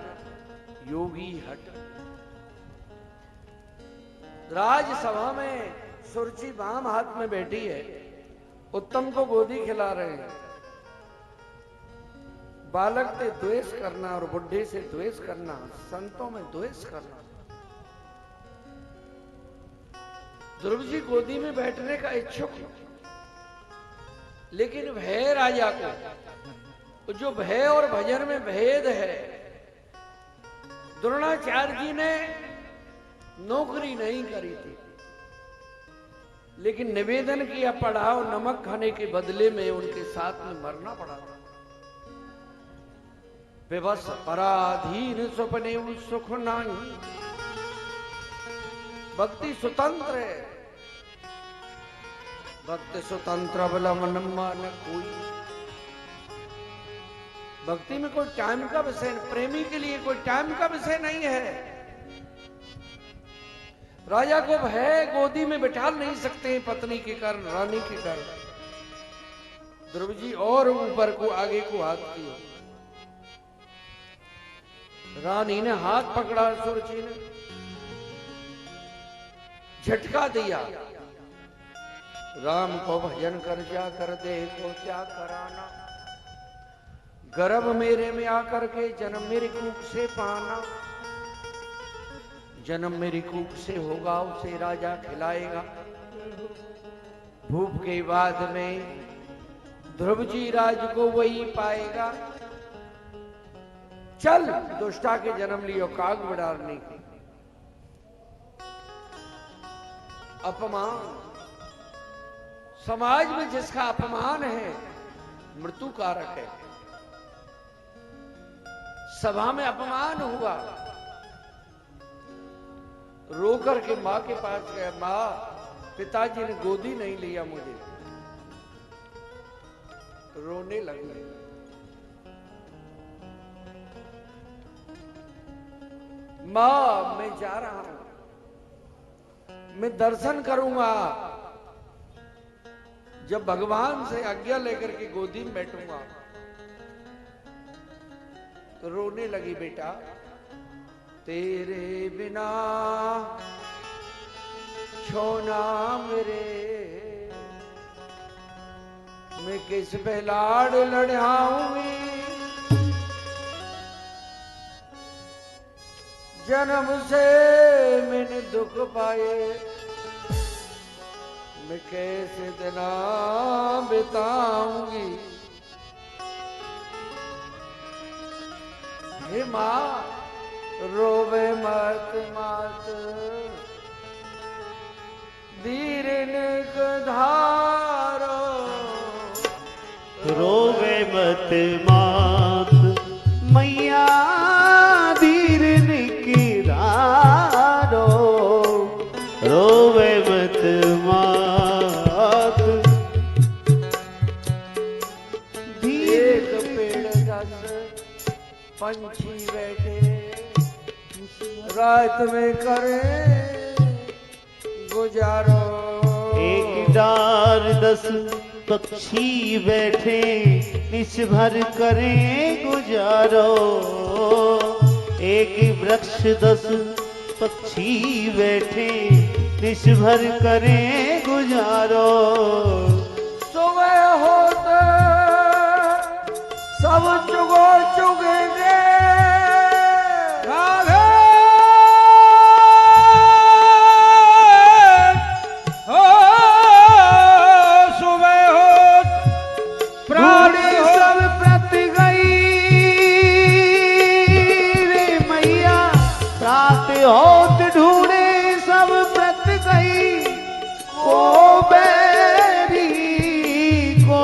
योगी हट। राजसभा में सुरुचि बाम हाथ में बैठी है, उत्तम को गोदी खिला रहे हैं। बालक से द्वेष करना और बुढ़े से द्वेष करना, संतों में द्वेष करना। ध्रुव जी गोदी में बैठने का इच्छुक, लेकिन भय राजा को, जो भय और भजन में भेद है। द्रोणाचार्य जी ने नौकरी नहीं करी थी, लेकिन निवेदन किया, पढ़ाओ, नमक खाने के बदले में उनके साथ में मरना पड़ा था। विवश पराधीन सुपने सुख नहीं, भक्ति स्वतंत्र है। भक्ति स्वतंत्र अवलंबन न कोई। भक्ति में कोई टाइम का विषय, प्रेमी के लिए कोई टाइम का विषय नहीं है। राजा को भय गोदी में बिठा नहीं सकते पत्नी के कारण, रानी के कारण। ध्रुव जी और ऊपर को आगे को हाथ किया। रानी ने हाथ पकड़ा, सुरुचि ने झटका दिया। राम को भजन कर जा कर देखो क्या कराना, गर्भ मेरे में आकर के जन्म मेरी कूख से पाना। जन्म मेरी कूख से होगा, उसे राजा खिलाएगा। भूप के बाद में ध्रुव जी राज को वही पाएगा। चल दुष्टा के जन्म लियो काग बिडारने की। अपमान, समाज में जिसका अपमान है मृत्यु कारक है। सभा में अपमान हुआ, रो करके मां के पास गया। मां, पिताजी ने गोदी नहीं लिया मुझे। रोने लगे। मां, मैं जा रहा हूं, मैं दर्शन करूंगा। जब भगवान से आज्ञा लेकर के गोदी में बैठूंगा। तो रोने लगी। बेटा, तेरे बिना छोना मेरे, मैं किस पे लाड लड़ाऊंगी। जन्म से मैंने दुख पाए, मैं कैसे दिना बिताऊंगी। हे माँ रोवे मत मात दीरन धारो रोवे मत मात मैया धीर निकिरारो रोवे मत मात एक पेड़ 10 पंछी बैठे रात में करे गुजारो एक डार 10 पक्षी बैठे निश भर करें गुजारो एक वृक्ष 10 पक्षी बैठे निश भर करें गुजारो सुबह होते सब चुगो चुगेंगे राधे हो सुबह हो प्राणी सब प्रत गई रे मैया रात होत ढूंढे सब प्रत गई को बैरी को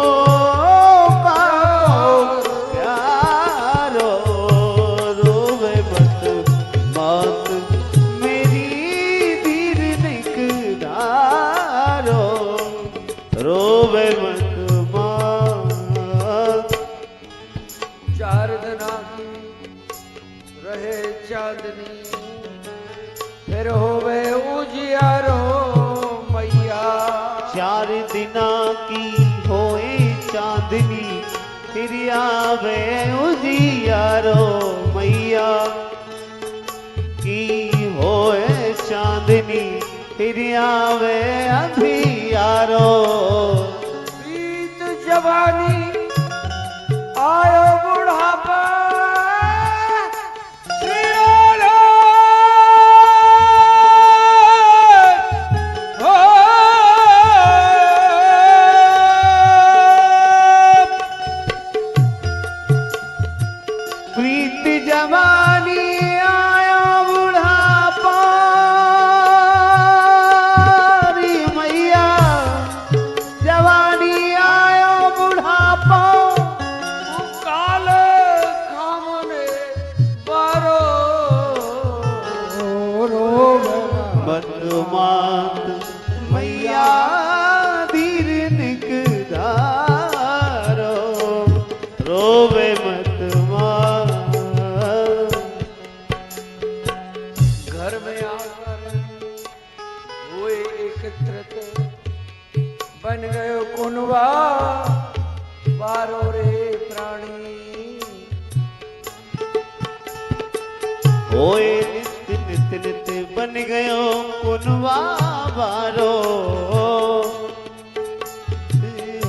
पाओ प्यारो रोवे मत मात मेरी धीर निकदारो रोवे मत मात 4 दिना की रहे चांदनी फिर होवे उजियारो मैया 4 दिना की होए चांदनी फिर आवे उजियारो मैया की होए चांदनी फिर आवे अंधियारो बीत जवानी आयो बुढ़ापा श्रीराला हो प्रीत जवानी आया बुढ़ापा रे मैया जवानी आया बुढ़ापा काल खामने बारो रोवे मत मात मैया धीर निकदारो रोवे मत मात घर में आकर हुए एकत्रित बन गयो कुनवा बारो रे प्राणी होए नित नित नित बन गयो कुनवा बारो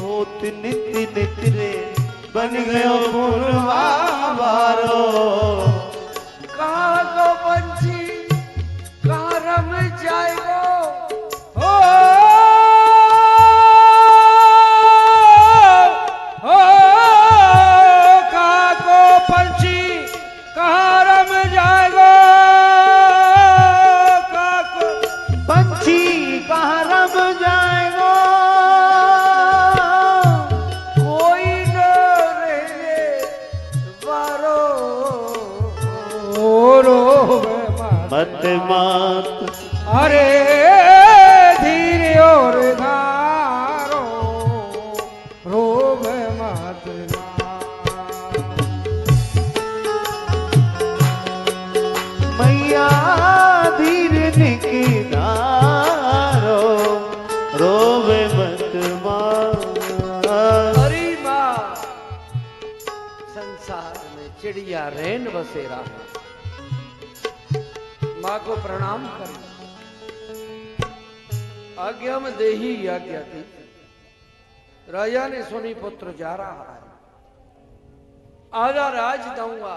होत नित नित रे बन गयो कुनवा बारो कहाँ को पंछी कहाँ रम जाएगो हो कहाँ को पंछी कहाँ रम जाएगो कहाँ को पंछी कहाँ रम जाएगो कोई न रहने बारो रोवे मत मात अरे धीरे और धारो रोवे मत मैया धीर निकदारो रोवे मत मात अरे माँ संसार में चिड़िया रैन बसेरा है माँ को प्रणाम करें आज्ञा में देही आज्ञा थी राजा ने सुनी पुत्र जा रहा है आधा राज दूंगा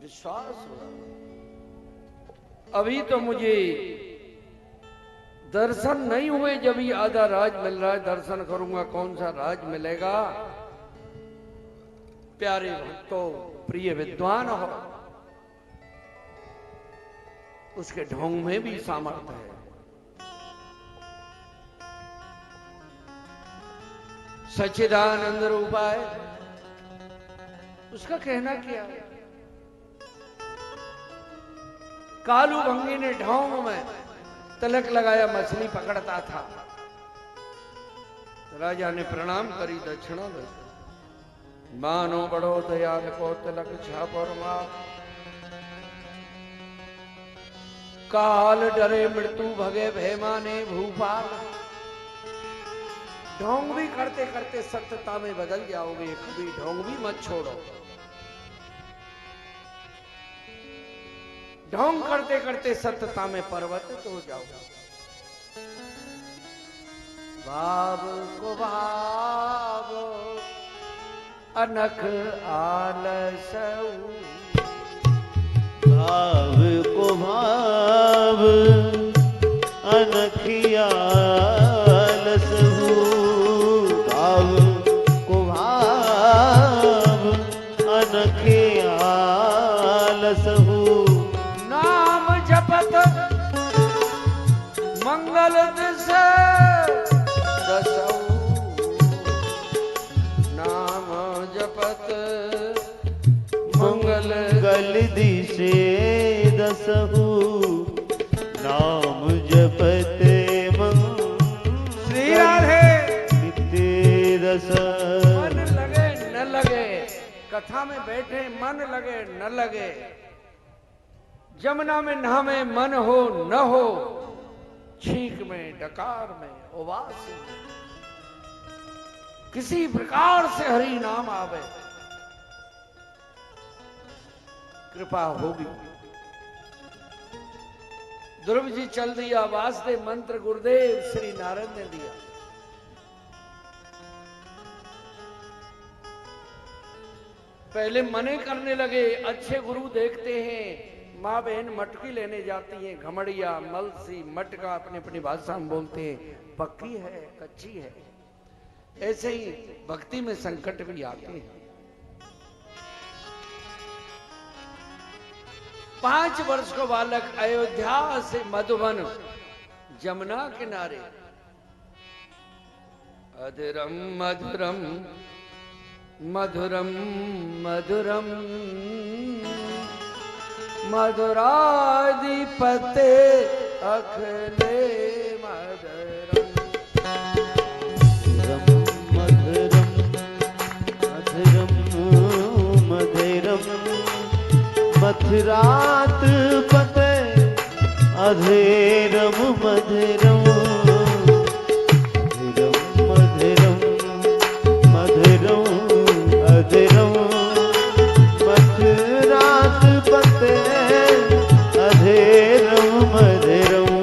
विश्वास हुआ अभी तो मुझे दर्शन नहीं हुए जब ही आधा राज मिल रहा है दर्शन करूंगा कौन सा राज मिलेगा प्यारे भक्तों, प्रिय विद्वान हो, उसके ढोंग में भी सामर्थ्य है। सच्चिदानंद रूपाय, उसका कहना क्या है? कालू भंगी ने ढोंग में तिलक लगाया, मछली पकड़ता था। राजा ने प्रणाम करी, दक्षिणा दी। मानो बड़ो दयाल को तिलक छापर मार, काल डरे मृत्यु भगे भैमाने भूपाल। ढोंग भी करते करते सत्यता में बदल जाओगे, कभी ढोंग भी मत छोड़ो। ढोंग करते करते सत्यता में परिवर्तित हो जाओगे। भाव को भाव अनख आलसऊ, भाव को भाव अनखिया लसहु, भाव को भाव अनखिया लसहु। नाम जपत मंगल दिस दसऊ, नाम जपत मंगल गल दिशे दसहु, नाम जपते श्री राधे। नित्य रस। मन लगे न लगे, कथा में बैठे मन लगे न लगे, जमुना में नहावे मन हो न हो, छींक में डकार में उबासी में, किसी प्रकार से हरि नाम आवे, कृपा होगी। ध्रुव जी चल दिया, वासुदेव मंत्र गुरुदेव श्री नारायण ने दिया। पहले मने करने लगे, अच्छे गुरु देखते हैं, माँ बहन मटकी लेने जाती हैं, घमड़िया मलसी मटका अपनी अपनी भाषा में बोलते हैं, पक्की है कच्ची है। ऐसे ही भक्ति में संकट भी आते हैं। 5 वर्ष को बालक अयोध्या से मधुबन जमुना किनारे, अधरम मधुरम मधुरम मधुरम मधुराधिपते अखले मधुरम, मधुरम मधुरम मधुरम मथुरात पते अधेरम मधुरम, मधुरम मधुरम अधेरम मथुरात पते अधेरम मधुरम।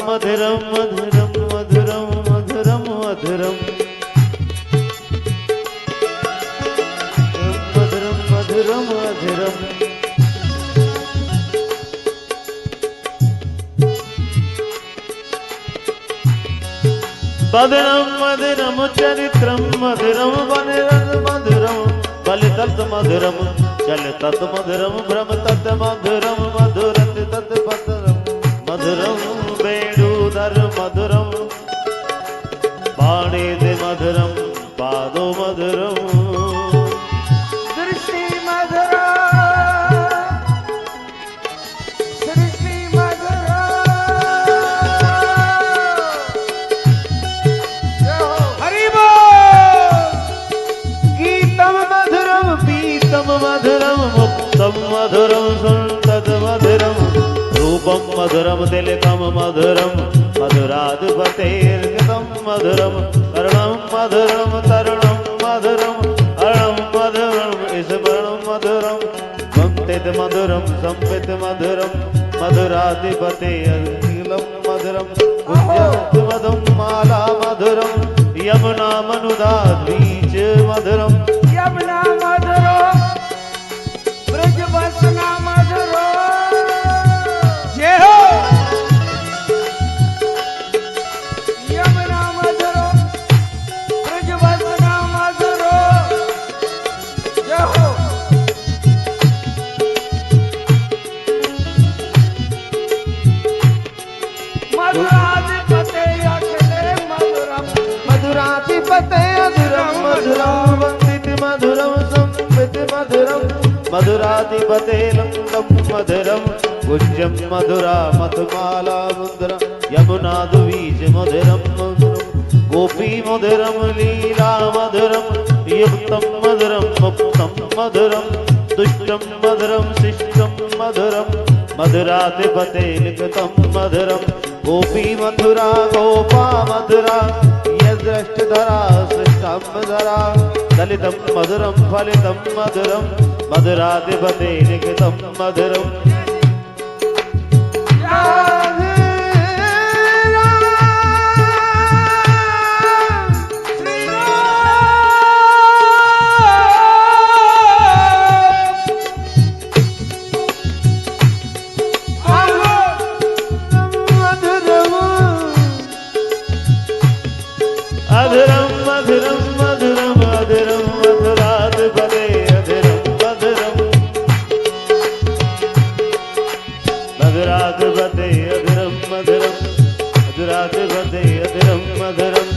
मधुरम मधुरम मधुरम मधुरम मधुरम मधुरम मधुरम मधुरम मधुरम चरित्रम मधुरम वनिरद मधुरम बलितत् मधुरम चल तत् मधुरम भ्रम तत् मधुरम मधुरत तत् पतरम मधुरम वेणुधर मधुरम पाणिद मधुरम पादो मधुरम दृष्टि मधुरा सृष्टि मधुरा हरि बोल। गीतम मधुरम पीतम मधुरम मुक्तम मधुरम सुंदत मधुरम रूपम मधुरम तिलकम मधुरम मधुराधिपतेर्गतम मधुरम कर्णम मधुरम तरुणम मधुरम अर्णम मधुरम स्मरणम मधुरम वंदित मधुरम संपित मधुरम मधुराधिपतेर्गतम मधुरम उज्जत मधुम माला मधुरम यमुना मनुदा बीच मधुरम यमुना मधुरो ब्रज बसना मधुरो जय हो। यमुना मधुरो ब्रज बसना मधुरो जय हो। मधुराधिपते अखिले मधुरम मधुराधिपते अधुरम मधुरम वंदित मधुरम संवित मधुरम मधुराधिपते लंदम मधुरम गुज्जम मधुरा मधुमाला मुद्रा यमुना द्वीज मधुरम मधुरम गोपी मधुरम लीला मधुरम युक्तम मधुरम मुक्तम मधुरम दुष्टम मधुरम शिष्टम मधुरम मधुराधिपते लिखितम मधुरम गोपी मधुरा गोपा मधुरा यदृष्टधरा सृष्टमधरा दलितम मधुरम फलितम मधुरम मधुराधिपते लिखितम मधुरम अधुरम मधुरम मधुरम अधुरम मधुराधिपते अधुरम मधुरम मधुराधिपते अधुरम मधुरम मधुराधिपते अधुरम मधुरम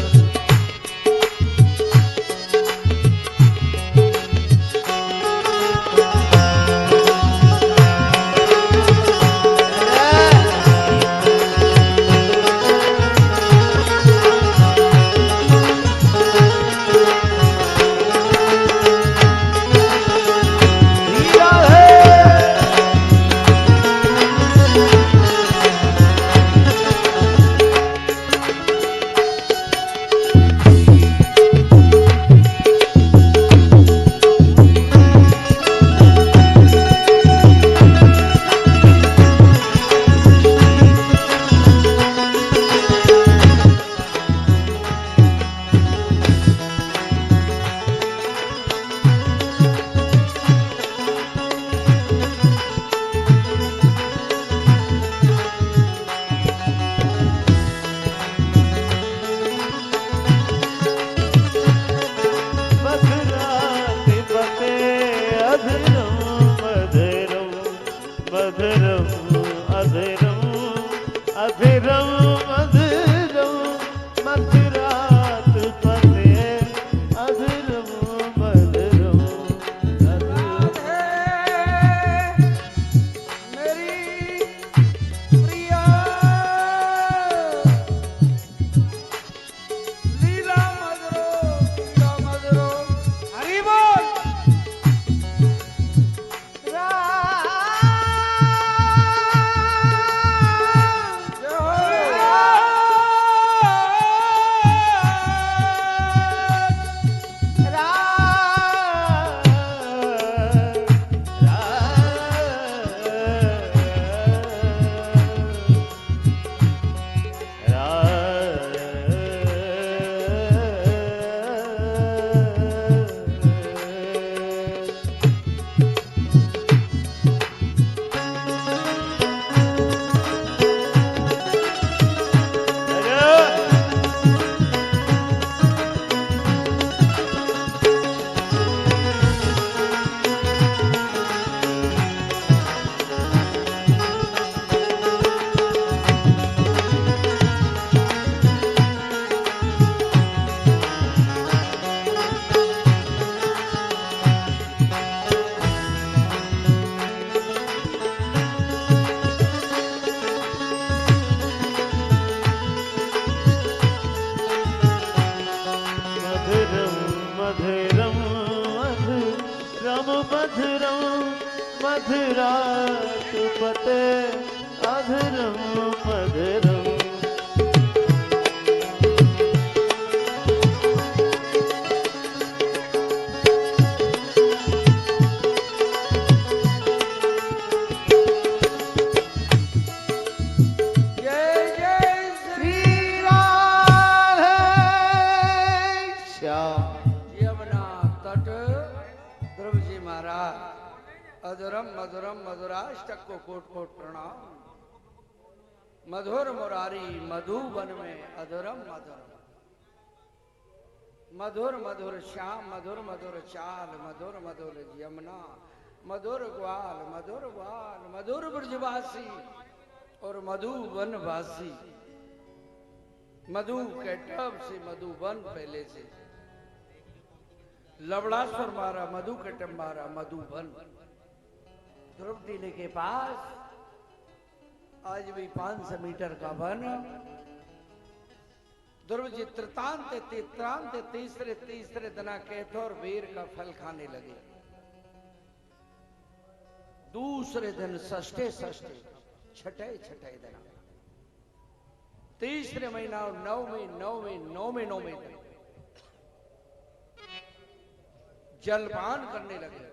मधुरात पत अधरम मधुरम। जय जय श्री राधे श्याम। यमुना तट ध्रुव जी महाराज अधुरम मधुरम मधुराष्टक को कोट कोट प्रणाम। मधुर मुरारी मधुबन में अधुरम मधुरम, मधुर मधुर श्याम मधुर मधुर चाल, मधुर मधुर यमुना मधुर ग्वाल, मधुर ग्वाल मधुर ब्रजवासी और मधुबन वासी। मधु के टब से मधुबन पहले से लवड़ासुर मारा, मधु के टब मारा मधुबन। द्रौपदी ने के पास आज भी 500 मीटर का वन। ध्रुव जी तृतांत तीसरे दिना कैथोर वीर का फल खाने लगे। दूसरे दिन षष्ठे छठे दिन, तीसरे महीना नौवें दिन जलपान करने लगे।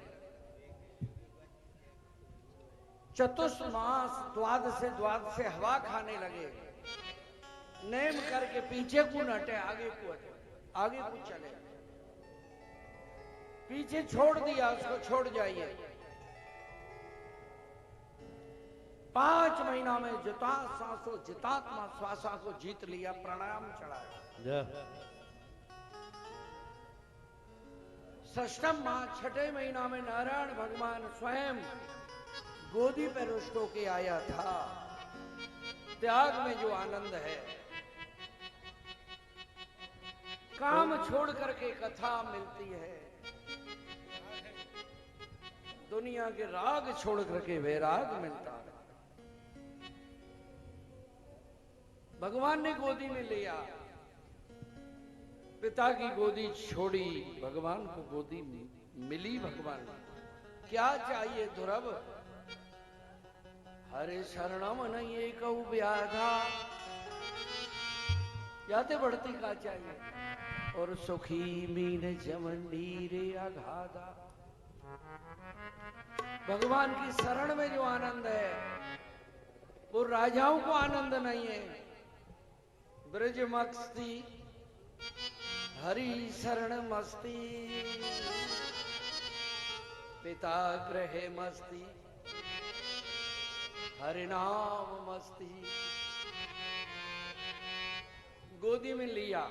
चतुष्मास द्वादश से हवा खाने लगे। नेम करके पीछे को न हटे, आगे को हटे, आगे को चले। पीछे छोड़ दिया, उसको छोड़ जाइए। 5 महीना में जितात्मा श्वासा को जीत लिया, प्राणायाम चढ़ाया। षष्ठम माह छठे महीना में नारायण भगवान स्वयं गोदी पर रुष्ट होके आया था। त्याग में जो आनंद है, काम छोड़ करके कथा मिलती है। दुनिया के राग छोड़ करके वैराग मिलता है। भगवान ने गोदी में लिया, पिता की गोदी छोड़ी, भगवान को गोदी मिली। भगवान क्या चाहिए ध्रुव? हरे शरणम नहीं कहू व्याधा, याते बढ़ती का चाहिए। और सुखी मीन जमंडीर अघाधा। भगवान की शरण में जो आनंद है वो राजाओं को आनंद नहीं है। ब्रज मस्ती हरि शरण मस्ती, पिता ग्रह मस्ती हरि नाम मस्ती। गोदी में लिया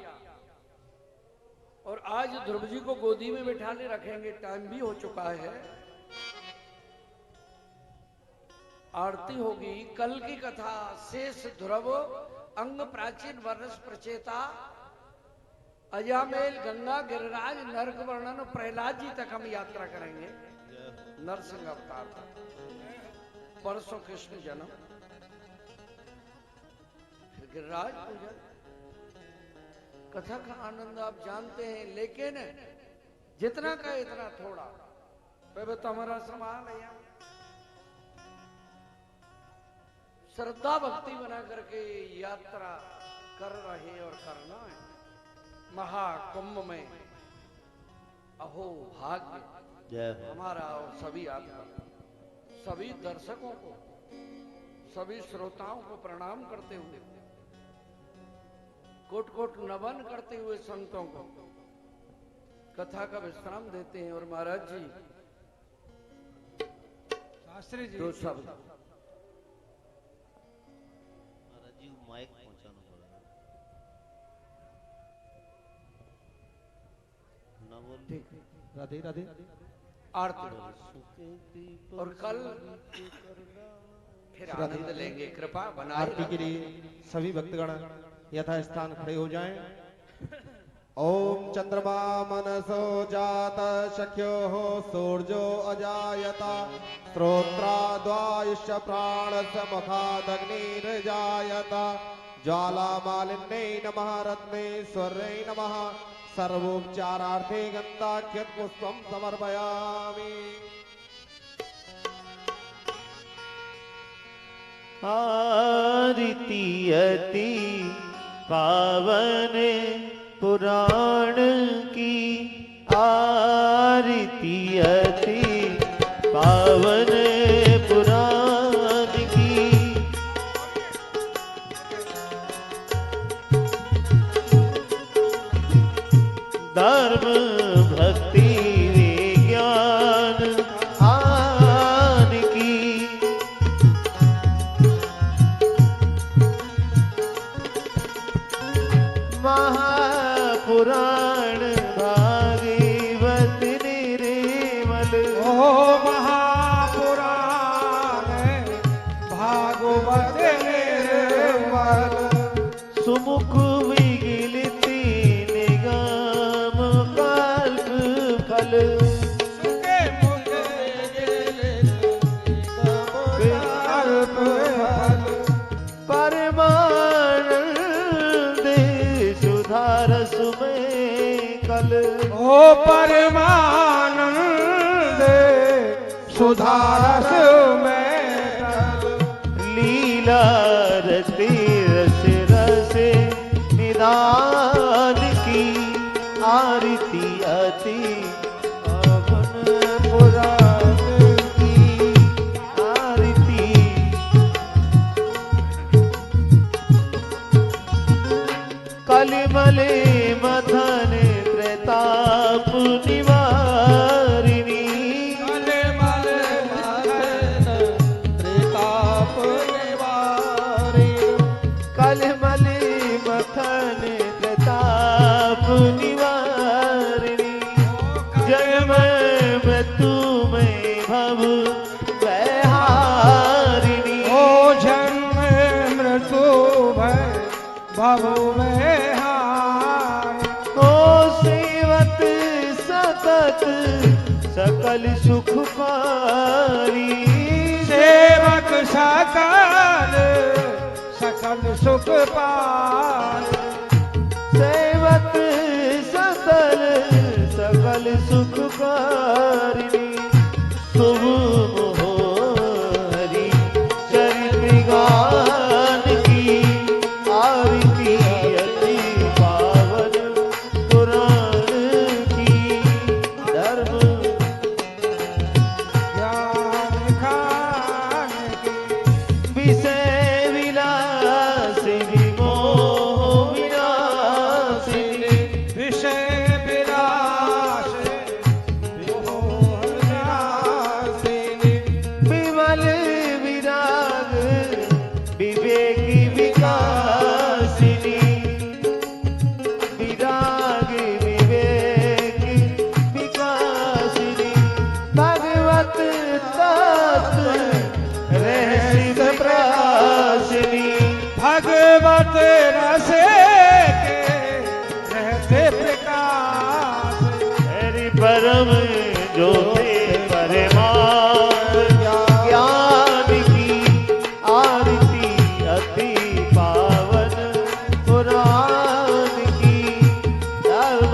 और आज ध्रुव जी को गोदी में बिठाने रखेंगे। टाइम भी हो चुका है, आरती होगी। कल की कथा शेष ध्रुव अंग प्राचीन वर्ष प्रचेता, अजामेल गंगा गिरिराज नरक वर्णन प्रहलाद जी तक हम यात्रा करेंगे। नरसिंह अवतार तक, परसों कृष्ण जन्म, फिर गिरिराज पूजन। कथा का आनंद आप जानते हैं, लेकिन जितना का इतना थोड़ा। तुम्हारा सवाल है, श्रद्धा भक्ति बना करके यात्रा कर रहे और करना है। महाकुंभ में अहो भाग्य हमारा और सभी आपका, सभी दर्शकों को, सभी श्रोताओं को प्रणाम करते हुए, कोट कोट नमन करते हुए संतों को कथा का विश्राम देते हैं। और महाराज जी, शास्त्री जी, 2 शब्द। महाराज जी माइक पहुंचाना पड़ेगा ना, बोल। ठीक, राधे राधे। आरती और कल फिर आनंद लेंगे। कृपा बनाए आरती के लिए सभी भक्तगण यथा स्थान खड़े हो जाएं। ओम चंद्रमा मनसो जात शक्यो हो सूर्यो अजायता, श्रोत्राद्वायुष्य प्राण समुखादग्निर्जायता, ज्वाला मालिन्यै नमः रत्नेश्वर्यै नमः, सर्वोपचारार्थे गन्धाख्यत् पुष्पं समर्पयामि। आरती अति पावन पुराण की, आरती अति पावन पुराण की। धर्म भक्ति विज्ञान आन की, महापुराण भागवत निर्मल। ओ महापुराण भागवत निर्मल। सुमुख विगिलिति निगम कल्प फल। सुखे मुखे कल्प फल। परमानंद सुधारस में कल। ओ परमानंद सुधारस में कल। लीला रति रस रस निदान की, आरती अति पावन पुराण की, आरती। कलिमले मथन त्रेताप निवारिणी। कलिमल मथन त्रेताप निवारिणी। कलिमले मथन त्रेताप निवारिणी। जन्म मृत्यु में भव वैहारिणी। ओ जन्म मृत्यु भय भव में हार। ओ सेवत सतत सकल सुख पारी। सेवक सकल सकल सुख पार। सेवत सकल सकल सुख कारिणी। शुभ मोहरी चरित गान की, आरती अति पावन पुराण की। धर्म ज्ञान खान की। विषय विलासिनी मोह विनाशिनी। विषय विलास मोह विनाशिनी। विमल विराग विवेक विकासिनी। विराग विवेक विकासिनी। भगवत तत्व रहस्य प्रकाशिनी। भगवत रस के रहते प्रकाश। हरि परम ज्योति परमात्म ज्ञान की, आरती अति पावन पुराण की। धर्म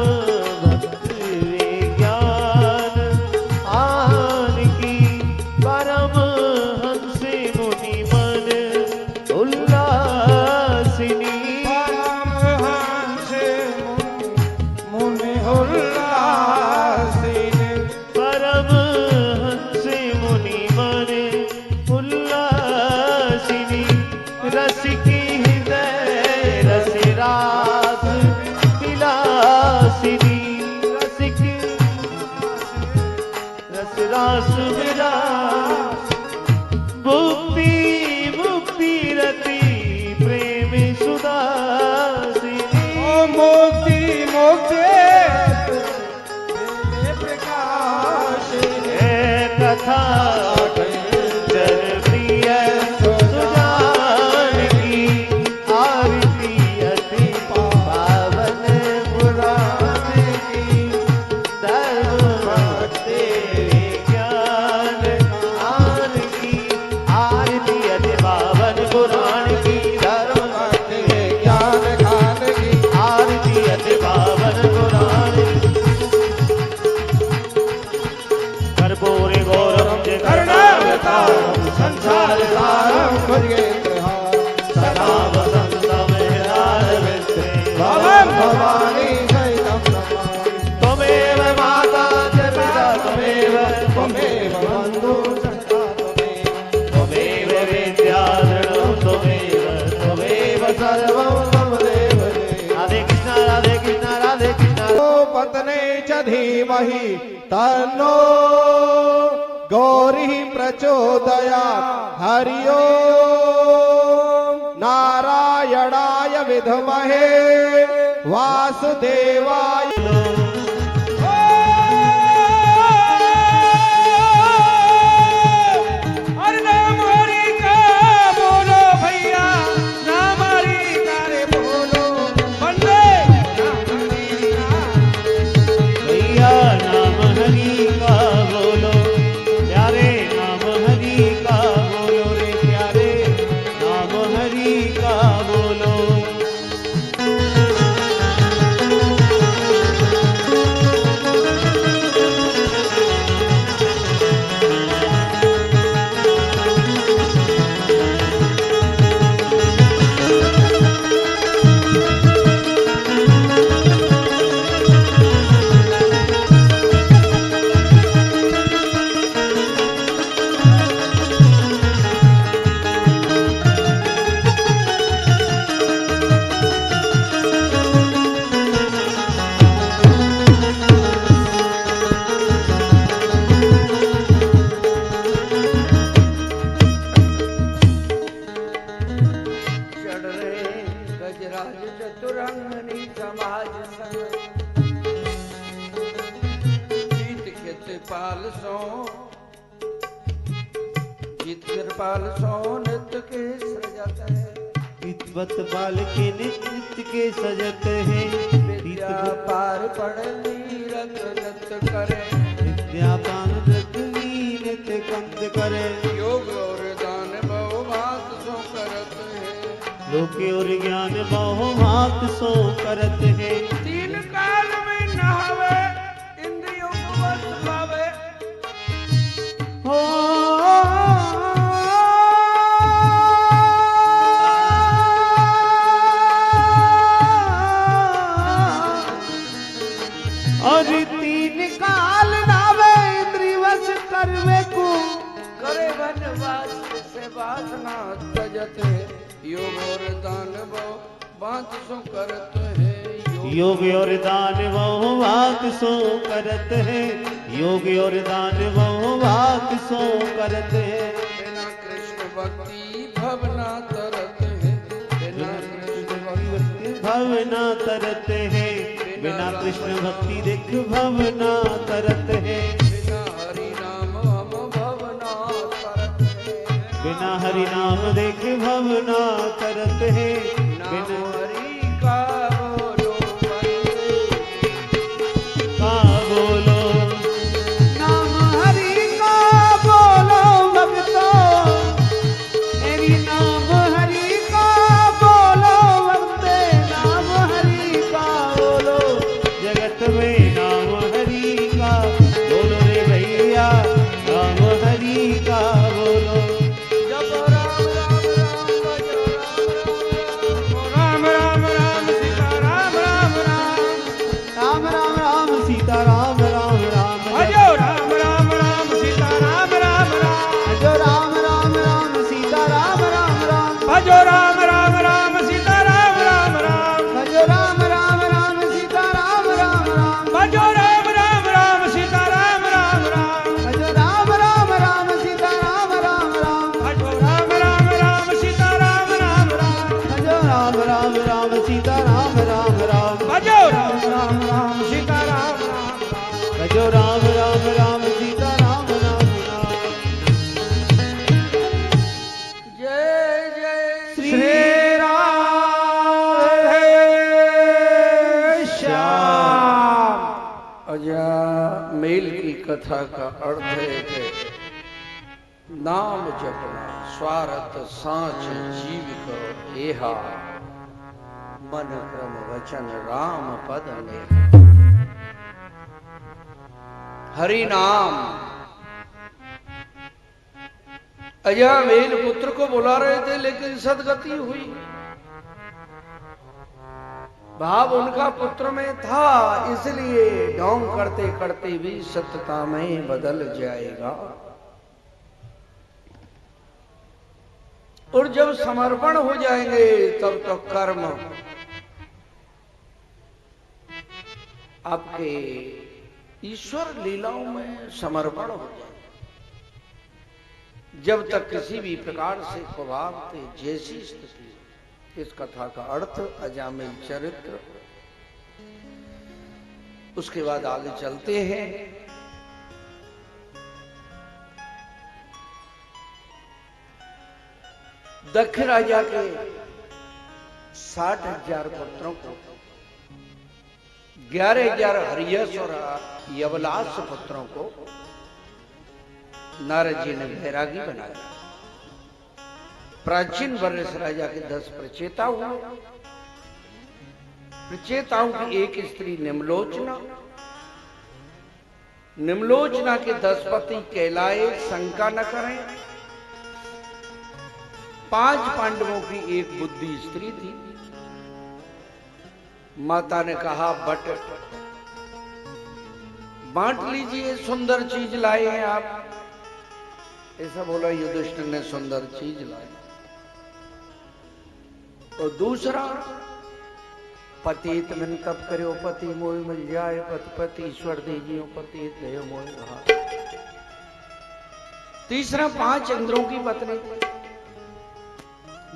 भक्ति विज्ञान आन की। परम हंस मुनि मन उल्लासिनी। परमहंस मुनि उल्लासिनी। परमहंस मुनि मन उल्लासिनी। रस की हृदय रस रास विलासिनी। रस की रस रास विलास। मुक्ति मुक्ति रति प्रेम सुदासिनी। ओ मुक्ति मुक्ति प्रकाशिनी। कथा कंचन प्रिय सुजान की, आरती अति पावन पुराण की। धर्म भक्ति विज्ञान आन की, आरती अति पावन पुराण की। धर्म भक्ति विज्ञान खान की, आरती अति पावन पुराण की। कर्पूरी गौरम जय करुणा धीमहि तन्नो गौरी प्रचोदयात्। हरि ओम नारायणाय विद्महे वासुदेवाय। हर नाम हरि का बोलो भैया, नाम हरि का रे बोलो बंदे, नाम हरि का। भैया नाम हरि का बोलो, प्यारे नाम हरि का बोलो रे प्यारे, नाम हरि का बोलो। चढ़ रे गजराज चतुरंगनी समाज संग, जीत कृपाल सो, जीत कृपाल सो नित्य के सजत है। विद्वत बाल के नित्य के सजत है। विद्या पार पढ़ नीरत नृत्य करे, विद्या पान नित कंद करे। योग और दान बहु भात सो करत है। लोके और ज्ञान बहु भात सो करत है। तीन काल में नहावे, इंद्रियों को बस पावे। हो और तीन काल नावे इंद्रिय वश करवे को। करे वनवास से वासना तजत है। योग और दान बहु भात सो करत है। योग और दान बहु भात सो करत है। योग और दान बहु भात सो करत है। बिना कृष्ण भक्ति भवना तरत है। बिना कृष्ण भक्ति भवना तरत है। बिना कृष्ण भक्ति देख भवना तरत है। बिना हरि नाम हम भवना तरत है। बिना हरि नाम देख भवना तरत है। नाम बिना हरि का बोलो बंदे, का बोलो नाम हरि का बोलो भक्तों, मेरी नाम हरि का बोलो वंदे। नाम हरि का बोलो, जगत में नाम हरि का बोलो रे भैया, नाम हरि का बोलो। जप राम राम राम भजो राम राम राम सीता राम राम राम राम राम राम सीता राम राम राम। भजो राम राम राम सीता राम राम राम जो राम राम राम सीता राम राम राम। भजो राम राम राम सीता राम राम राम जो राम राम राम सीता राम राम राम। भजो राम राम राम सीता राम राम राम जो राम राम राम सीता राम राम राम। भजो राम राम राम सीता राम राम राम जो राम राम राम सीता राम राम राम। भजो राम राम राम सीता राम राम राम जो राम राम राम सीता राम राम राम। जय जय श्री राधे श्याम। अजा मेल की कथा का अर्थ है कि नाम जपना स्वार्थ सांच जीव करो एहा, मन क्रम वचन राम पद ने। हरि नाम। अजा मेल पुत्र को बुला रहे थे लेकिन सदगति हुई। भाव उनका पुत्र में था, इसलिए ढोंग करते करते भी सत्यता में बदल जाएगा। और जब समर्पण हो जाएंगे तब तो कर्म आपके ईश्वर लीलाओं में समर्पण हो जाए। जब तक किसी भी प्रकार से प्रभाव थे जैसी स्थिति। इस कथा का अर्थ अजामिल चरित्र। उसके बाद आगे चलते हैं। दक्ष राजा के 60,000 पुत्रों को 11,000 हरियस और यवलास पुत्रों को नारद जी ने बैरागी बनाया। प्राचीन वर्ष राजा के 10 प्रचेता हुए। प्रचेताओं की एक स्त्री निम्लोचना। निम्लोचना के 10 पति कहलाए, शंका न करें। 5 पांडवों की एक बुद्धि स्त्री थी। माता ने कहा बट बांट लीजिए, सुंदर चीज लाए हैं आप। ऐसा बोला युधिष्ठिर ने, सुंदर चीज लाई। और दूसरा, पतित मन तप करो पति मोह मिल जाए, पति ईश्वर दीजियो पति दयो मोह रहा। तीसरा, 5 इंद्रों की पत्नी।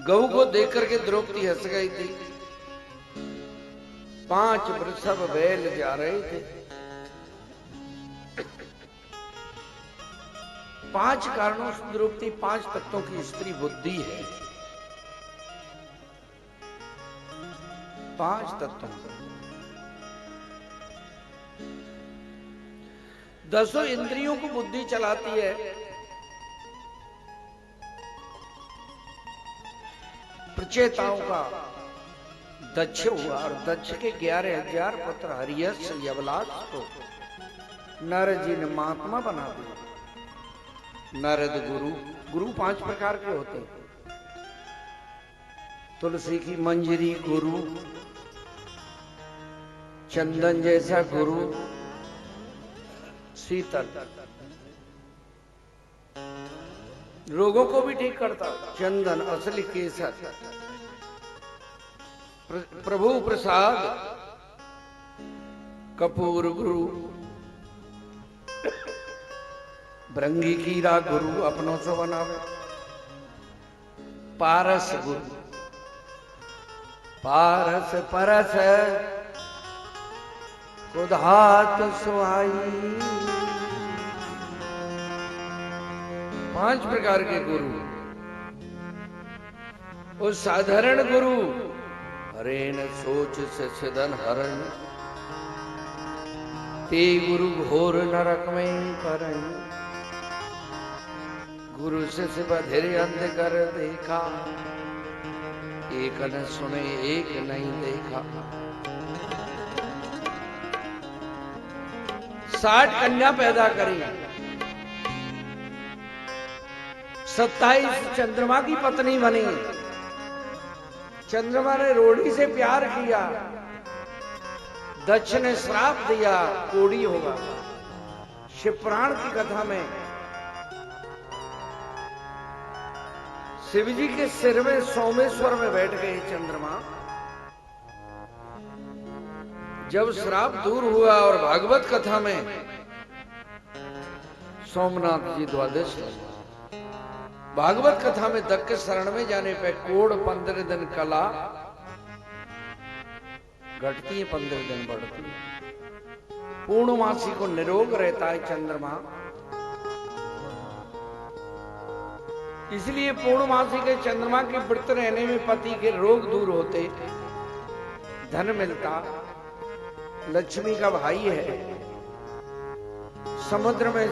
गऊ को देख करके द्रौपदी हंस गई थी। 5 वृषभ बैल जा रहे थे। 5 कारणों से द्रौपदी 5 तत्वों की स्त्री बुद्धि है। 5 तत्वों। 10 इंद्रियों को बुद्धि चलाती है। प्रचेताओं का दक्ष हुआ और दक्ष के 11,000 पुत्र हरियस यवलास को नारद जी ने महात्मा बना दिया। नारद गुरु। गुरु 5 प्रकार के होते हैं। तुलसी की मंजरी गुरु, चंदन जैसा गुरु, शीतल रोगों को भी ठीक करता, चंदन असली केसर, प्रभु प्रसाद कपूर गुरु, भृंगी कीरा गुरु अपनों से बनावे, पारस गुरु, पारस परस उदात सुहाई। 5 प्रकार के गुरु। उस साधारण गुरु, हरेन सोच से सिदन हरण, ते गुरु घोर नरक में करन। गुरु से बधिर अंध कर देखा, एक न सुने एक नहीं देखा। 60 कन्या पैदा करी। 27 चंद्रमा की पत्नी बनी। चंद्रमा ने रोड़ी से प्यार किया। दक्ष ने श्राप दिया, कोड़ी होगा। शिवपुराण की कथा में शिव जी के सिर में सोमेश्वर में बैठ गए चंद्रमा। जब श्राप दूर हुआ और भागवत कथा में सोमनाथ जी द्वादश, भागवत कथा में दक्ष शरण में जाने पे कोड़ 15 दिन कला घटती है, 15 दिन बढ़ती है। पूर्णमासी को निरोग रहता है चंद्रमा। इसलिए पूर्णमासी के चंद्रमा के व्रत रहने में पति के रोग दूर होते, धन मिलता, लक्ष्मी का भाई है। समुद्र में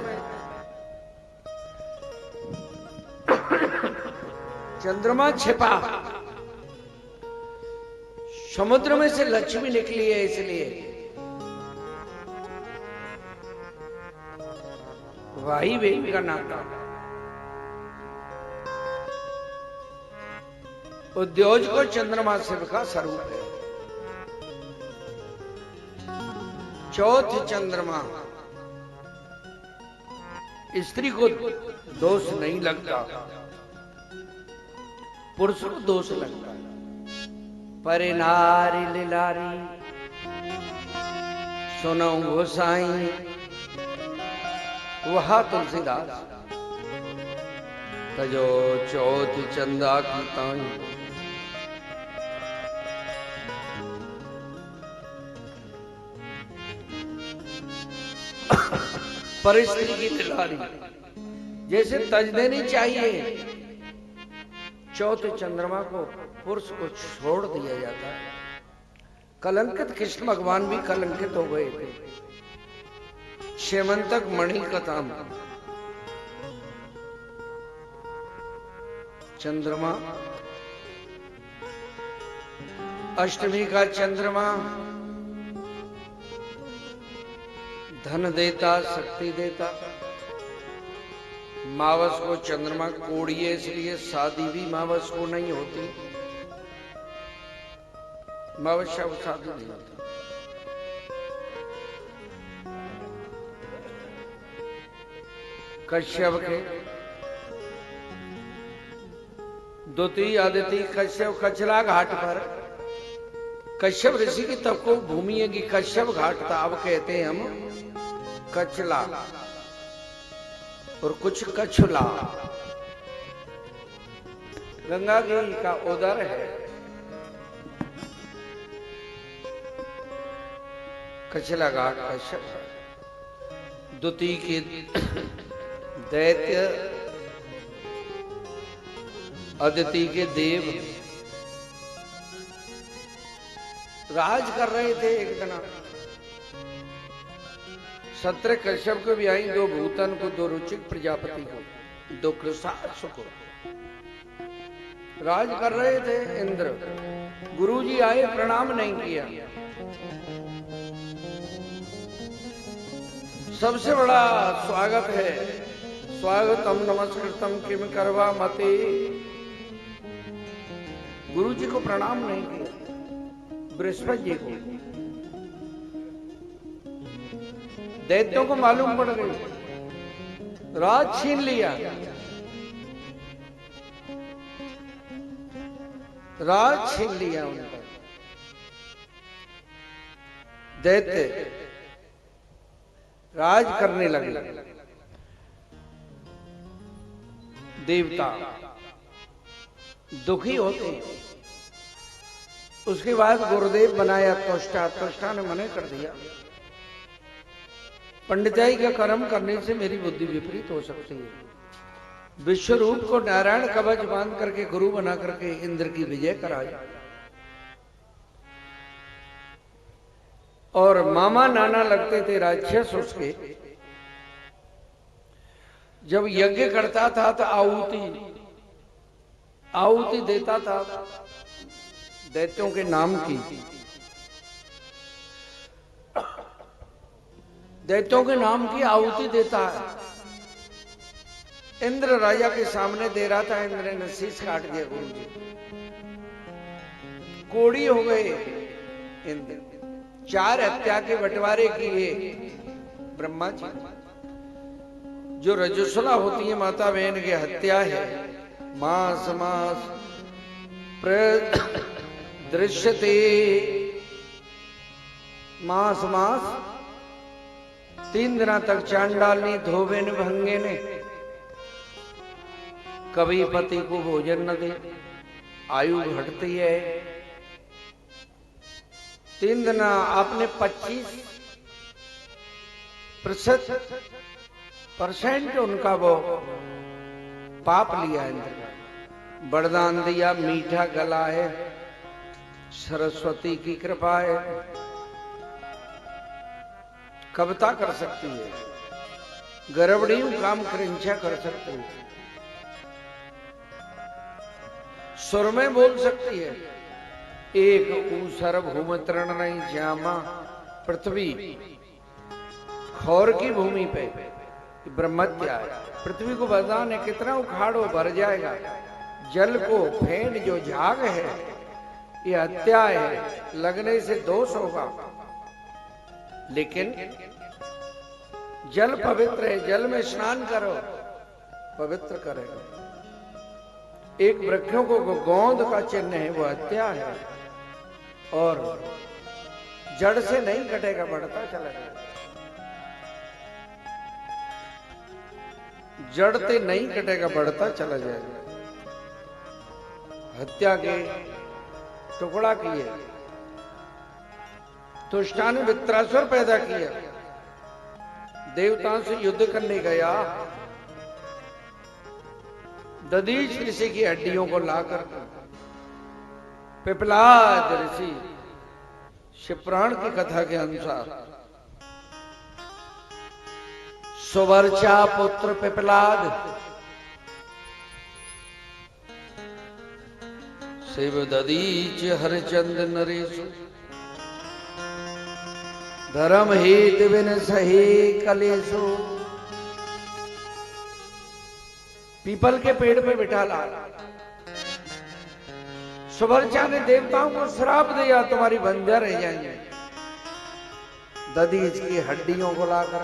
चंद्रमा छिपा, समुद्र में से लक्ष्मी निकली है। इसलिए भाई बहन का नाता। उद्योग को चंद्रमा शिव का स्वरूप है। चौथ चंद्रमा, स्त्री को दोष नहीं लगता, पुरुष को दोष लगता है। परे नारी लिलारी सुनो गोसाई, वहा तुलसीदास तजो चौथ चंदा की ताई परिस्थिति की तिलारी जैसे तज देनी चाहिए, चौथे चंद्रमा को पुरुष को छोड़ दिया जाता है। कलंकित कृष्ण भगवान भी कलंकित हो गए थे। शेमंतक मणि कथाम चंद्रमा, अष्टमी का चंद्रमा धन देता, शक्ति देता। मावस को चंद्रमा कोड़िए, इसलिए शादी भी मावस को नहीं होती। मावस को शादी नहीं होती। कश्यप के द्वितीय आदित्य कश्यप कचला घाट पर, कश्यप ऋषि की तब को भूमि है कि कश्यप घाट था, अब कहते हैं हम कचला और कुछ कछुला। गंगा जी का उदर है कचला घाट कश्यप। द्वितीय के दैत्य, अदिति के देव राज कर रहे थे। एक दिन सत्र कश्यप को भी आई, दो भूतन को, दो रुचिक प्रजापति को, दो कृषास को राज कर रहे थे। इंद्र गुरुजी आए, प्रणाम नहीं किया। सबसे बड़ा स्वागत है, स्वागतम नमस्कृतम किम करवा मते। गुरुजी को प्रणाम नहीं किया, बृहस्पति जी को। दैत्यों को मालूम पड़ गई, राज छीन लिया, राज छीन लिया उनका। दैत्य राज करने लगे। देवता दुखी होते हैं। उसके बाद गुरुदेव बनाया त्वष्टा, त्वष्टा ने मना कर दिया, पंडिताई का कर्म करने से मेरी बुद्धि विपरीत हो सकती है। विश्वरूप को नारायण कवच बांध करके गुरु बना करके इंद्र की विजय कराया। और मामा नाना लगते थे राक्षस उसके। जब यज्ञ करता था तो आहुति देता था दैत्यों के नाम की। दैत्यों के नाम की आहुति देता है। इंद्र राजा के सामने दे रहा था, इंद्र ने शीश काट दिया। गुरु जी कोड़ी हो गए। इंद्र 4 हत्या के बंटवारे किए। ब्रह्मा जी, जो रजस्वला होती है माता बहन की हत्या है, मास मास दृश्यते, मास मास 3 दिन तक चांडालनी धोबे ने भंगे ने कभी पति को भोजन न दे, आयु घटती है। 3 दिन आपने 25% उनका वो पाप लिया है। वरदान दिया, मीठा गला है, सरस्वती की कृपा है, कविता कर सकती है, गर्भड़ियों काम कृंचा कर सकती है, सुर में बोल सकती है। एक ऊसर भूम तरण नहीं श्यामा, पृथ्वी खौर की भूमि पे ब्रह्मत्या है। पृथ्वी को वरदान है, कितना उखाड़ो भर जाएगा। जल को फेंट जो झाग है, ये हत्या है, लगने से दोष होगा। लेकिन जल पवित्र है, जल में स्नान करो, पवित्र करेगा। एक वृक्षों को गोंद का चिन्ह है, वो हत्या है, और जड़ से नहीं कटेगा, बढ़ता चला जाएगा। जड़ते नहीं कटेगा, बढ़ता चला जाएगा। हत्या के टुकड़ा किए, तुष्टा ने वृत्रासुर पैदा किया, देवताओं से युद्ध करने गया, दधीच ऋषि की हड्डियों को लाकर पिपलाद ऋषि शिवपुराण की कथा के अनुसार सुवर्चा पुत्र पिपलाद शिव दधीच हरिचंद नरेश धर्म हेत बिन सहे कलेशो। पीपल के पेड़ पे बिठा ला। सुवर्चा ने देवताओं को श्राप दिया, तुम्हारी बंध्या रह जाएंगे। दधीच की हड्डियों को लाकर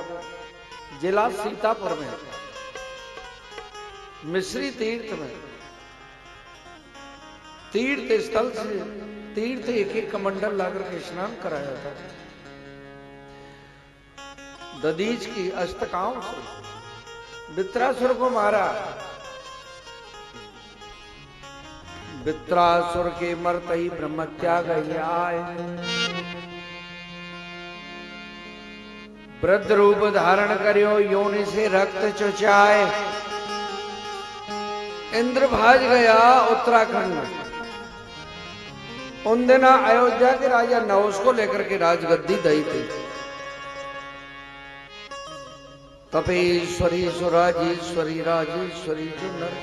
जिला सीतापुर में मिश्री तीर्थ में, तीर्थ स्थल से तीर्थ एक एक कमंडल लाकर के स्नान कराया था। दधीच की अष्टकाओं से वृत्रासुर को मारा। वृत्रासुर के मरते ही ब्रह्मत्याग आए, वृद्ध रूप धारण करियो, योनि से रक्त चुचाए। इंद्र भाज गया उत्तराखंड। उन दिन अयोध्या के राजा नहुष को लेकर के राजगद्दी दी थी। तपेश्वरी सुराजेश्वरी राजेश्वरी जो नर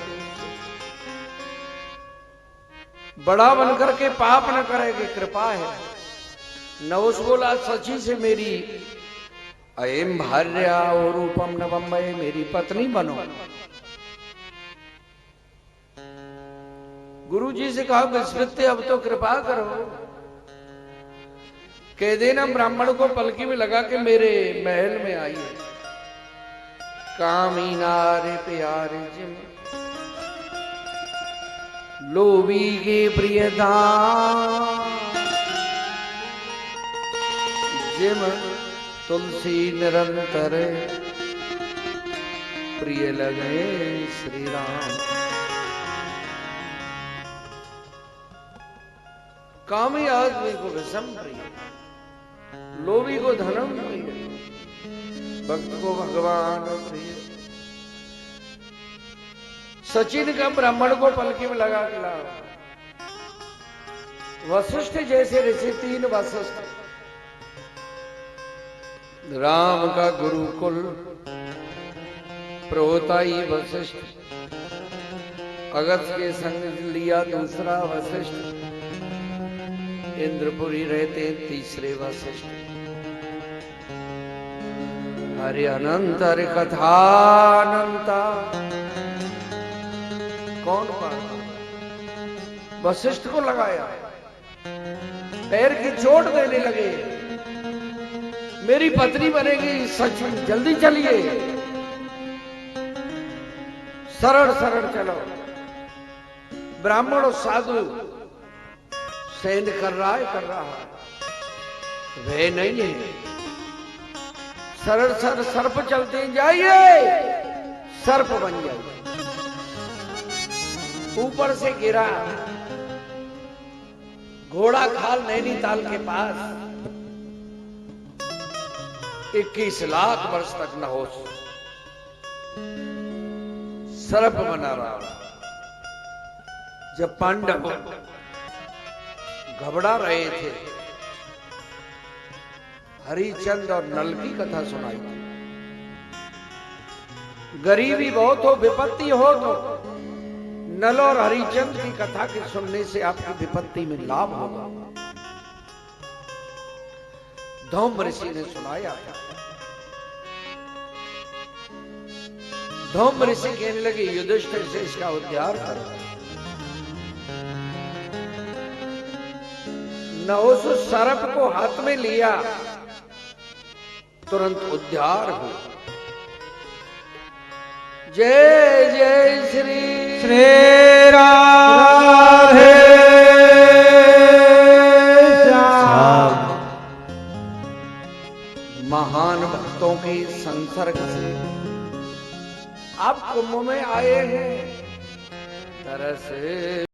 बड़ा बनकर के पाप न करेगी, कृपा है। नहुष बोला सची से मेरी अयम भार्या और रूपम नवम्बय, मेरी पत्नी बनो। गुरु जी से कहा विस्मृत्य अब तो कृपा करो, कह देना ब्राह्मण को पलकी में लगा के मेरे महल में आइए। कामी नारे प्यारे जिम लोभी के प्रियदान, जिम तुलसी निरंतर प्रिय लगे श्री राम। कामी आदमी को विषम प्रिय, लोभी को धनम प्रिय, भक्त को भगवान प्रिय। सचिन का ब्राह्मण को पलकी में लगा के लाओ। वशिष्ठ जैसे ऋषि, 3 वशिष्ठ, राम का गुरुकुल प्रोताई वशिष्ठ, अगस्त के संग लिया दूसरा वशिष्ठ, इंद्रपुरी रहते तीसरे वशिष्ठ। हरि अनंत हरि कथा अनंता। कौन पाता? वशिष्ठ को लगाया, पैर की चोट देने लगे। मेरी पत्नी बनेगी, सच जल्दी चलिए, सरल सरल चलो। ब्राह्मण और साधु सैन कर रहा है, वह नहीं है। सरल सरल सर्प चलते जाइए, सर्प बन जाइए। ऊपर से गिरा, घोड़ा खाल नैनीताल के पास 21 लाख वर्ष तक न हो, सर्प बना रहा। जब पांडव घबरा रहे थे, हरिचंद और नल की कथा सुनाई थी। गरीबी बहुत हो, विपत्ति हो तो नल और हरिचंद की कथा के सुनने से आपकी विपत्ति में लाभ होगा। धौम ऋषि ने सुनाया था। धौम ऋषि कहने लगे युधिष्ठिर से इसका उद्धार करो। नहुष सर्प को हाथ में लिया, तुरंत उद्धार हुआ। जय जय श्री राधे श्याम। महान भक्तों के संसर्ग से आप कुंभ में आए हैं तरस